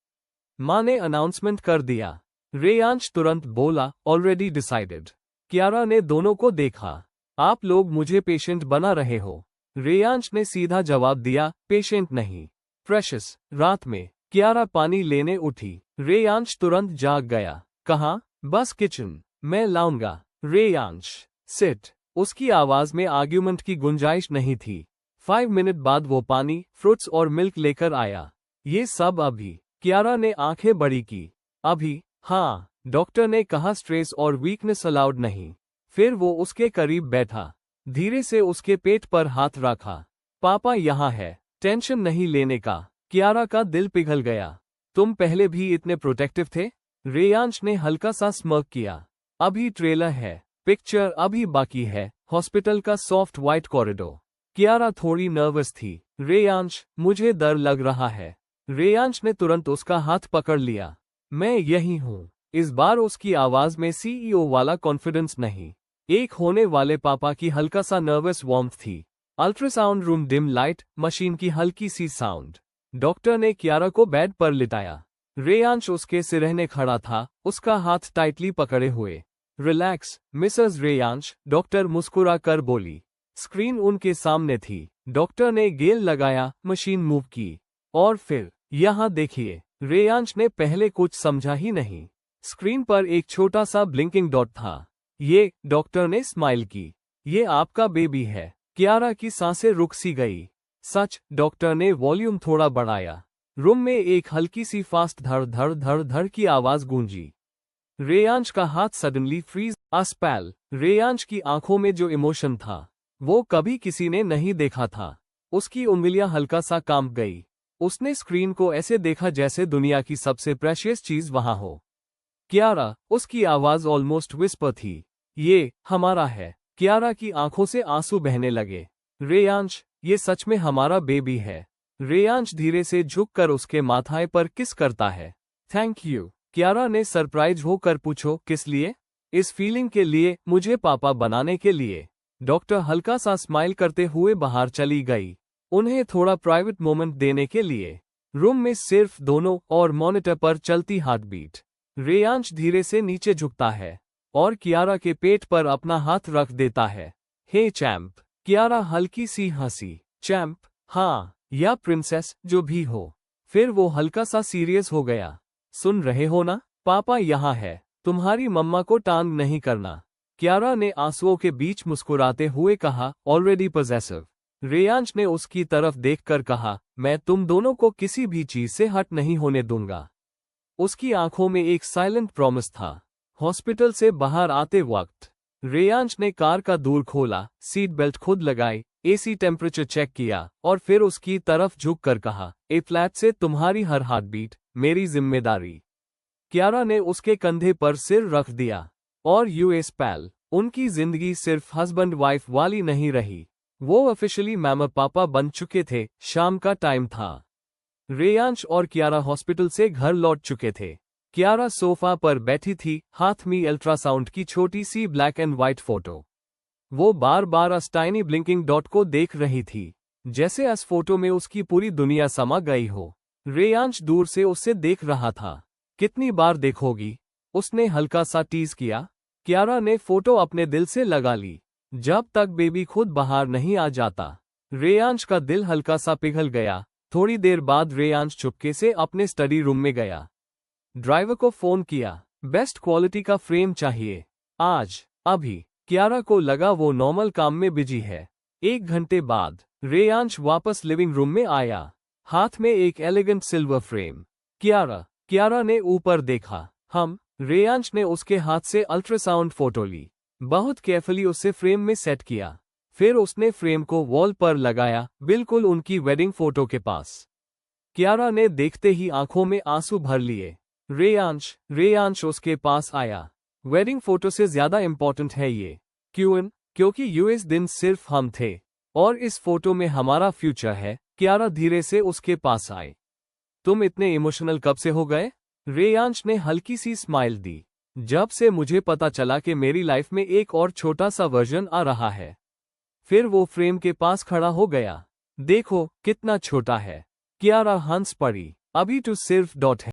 माँ ने अनाउंसमेंट कर दिया। रेयांश तुरंत बोला, ऑलरेडी डिसाइडेड। कियारा ने दोनों को देखा। आप लोग मुझे पेशेंट बना रहे हो। रेयांश ने सीधा जवाब दिया, पेशेंट नहीं, प्रेशियस। रात में कियारा पानी लेने उठी। रेयांश तुरंत जाग गया। कहाँ? बस किचन, मैं लाऊंगा। रेयांश, सिट। उसकी आवाज में आर्ग्यूमेंट की गुंजाइश नहीं थी। 5 मिनट बाद वो पानी, फ्रूट्स और मिल्क लेकर आया। ये सब अभी? कियारा ने आंखें बड़ी की। अभी? हाँ, डॉक्टर ने कहा स्ट्रेस और वीकनेस अलाउड नहीं। फिर वो उसके करीब बैठा, धीरे से उसके पेट पर हाथ रखा। पापा यहाँ है, टेंशन नहीं लेने का। कियारा का दिल पिघल गया। तुम पहले भी इतने प्रोटेक्टिव थे? रेयांश ने हल्का सा स्मर्क किया। अभी ट्रेलर है, पिक्चर अभी बाकी है। हॉस्पिटल का सॉफ्ट व्हाइट कॉरिडोर। कियारा थोड़ी नर्वस थी। रेयांश, मुझे डर लग रहा है। रेयांश ने तुरंत उसका हाथ पकड़ लिया। मैं यही हूँ। इस बार उसकी आवाज में सीईओ वाला कॉन्फिडेंस नहीं, एक होने वाले पापा की हल्का सा नर्वस वार्मथ थी। Ultrasound room, dim light, machine की हल्की सी साउंड। डॉक्टर ने कियारा को बेड पर लिटाया। रेयांश उसके सिरहने खड़ा था, उसका हाथ टाइटली पकड़े हुए। रिलैक्स, मिसेस रेयांश, डॉक्टर मुस्कुरा कर बोली। स्क्रीन उनके सामने थी। डॉक्टर ने गेल लगाया, मशीन मूव की। और फिर, यहाँ देखिए। रेयांश ने पहले कुछ समझा ही नहीं। स्क्रीन पर एक छोटा सा ब्लिंकिंग डॉट था। ये, डॉक्टर ने स्माइल की, ये आपका बेबी है। कियारा की सांसें रुक सी गई। सच? डॉक्टर ने वॉल्यूम थोड़ा बढ़ाया। रूम में एक हल्की सी फास्ट धड़ धड़ धड़ धड़ की आवाज गूंजी। रेयांश का हाथ सडनली फ्रीज। अस्पैल। रेयांश की आंखों में जो इमोशन था, वो कभी किसी ने नहीं देखा था। उसकी उंगलियां हल्का सा कांप गई। उसने स्क्रीन को ऐसे देखा जैसे दुनिया की सबसे प्रेशियस चीज वहां हो। कियारा, उसकी आवाज ऑलमोस्ट विस्पर थी। ये हमारा है। कियारा की आंखों से आंसू बहने लगे। रेयांश, ये सच में हमारा बेबी है। रेयांश धीरे से झुककर उसके माथे पर किस करता है। Thank you. कियारा ने सरप्राइज होकर पूछो, किस लिए? इस फीलिंग के लिए, मुझे पापा बनाने के लिए। डॉक्टर हल्का सा स्माइल करते हुए बाहर चली गई, उन्हें थोड़ा प्राइवेट मोमेंट देने के लिए। रूम में सिर्फ दोनों और मॉनिटर पर चलती हार्टबीट। रेयांश धीरे से नीचे झुकता है और कियारा के पेट पर अपना हाथ रख देता है। हे चैंप। कियारा हल्की सी हंसी। चैंप? हाँ, या प्रिंसेस, जो भी हो। फिर वो हल्का सा सीरियस हो गया। सुन रहे हो ना? पापा यहाँ है। तुम्हारी मम्मा को टांग नहीं करना। कियारा ने आंसुओं के बीच मुस्कुराते हुए कहा, ऑलरेडी पॉसेसिव। रेयांश ने उसकी तरफ देखकर कहा, मैं तुम दोनों को किसी भी चीज से हट नहीं होने दूंगा। उसकी आंखों में एक साइलेंट प्रॉमिस था। हॉस्पिटल से बाहर आते वक्त रेयांश ने कार का दूर खोला, सीट बेल्ट खुद लगाई एसी टेम्परेचर चेक किया और फिर उसकी तरफ झुक कर कहा, ए फ्लैट से तुम्हारी हर हार्टबीट मेरी जिम्मेदारी। क्यारा ने उसके कंधे पर सिर रख दिया। और यूएस पैल, उनकी जिंदगी सिर्फ हस्बैंड वाइफ वाली नहीं रही, वो ऑफिशियली मामा पापा बन चुके थे। शाम का टाइम था। रेयांश और क्यारा हॉस्पिटल से घर लौट चुके थे। क्यारा सोफा पर बैठी थी, हाथ में अल्ट्रासाउंड की छोटी सी ब्लैक एंड व्हाइट फोटो। वो बार बार उस टाइनी ब्लिंकिंग डॉट को देख रही थी, जैसे इस फोटो में उसकी पूरी दुनिया समा गई हो। रेयांश दूर से उससे देख रहा था। कितनी बार देखोगी? उसने हल्का सा टीज किया। क्यारा ने फोटो अपने दिल से लगा ली, जब तक बेबी खुद बाहर नहीं आ जाता। रेयांश का दिल हल्का सा पिघल गया। थोड़ी देर बाद रेयांश चुपके से अपने स्टडी रूम में गया। ड्राइवर को फोन किया, बेस्ट क्वालिटी का फ्रेम चाहिए आज, अभी। क्यारा को लगा वो नॉर्मल काम में बिजी है। 1 घंटे बाद रेयांश वापस लिविंग रूम में आया, हाथ में एक एलिगेंट सिल्वर फ्रेम। क्यारा ने ऊपर देखा। रेयांश ने उसके हाथ से अल्ट्रासाउंड फोटो ली, बहुत केयरफुली उसे फ्रेम में सेट किया। फिर उसने फ्रेम को वॉल पर लगाया, बिल्कुल उनकी वेडिंग फोटो के पास। क्यारा ने देखते ही आंखों में आंसू भर लिए। रेयांश उसके पास आया। वेडिंग फोटो से ज्यादा इंपॉर्टेंट है ये। क्योंकि यूएस दिन सिर्फ हम थे और इस फोटो में हमारा फ्यूचर है। क्यारा धीरे से उसके पास आए। तुम इतने इमोशनल कब से हो गए? रेयांश ने हल्की सी स्माइल दी। जब से मुझे पता चला कि मेरी लाइफ में एक और छोटा सा वर्जन आ रहा है। फिर वो फ्रेम के पास खड़ा हो गया। देखो कितना छोटा है। क्यारा हंस पड़ी। अभी तो सिर्फ डॉट है।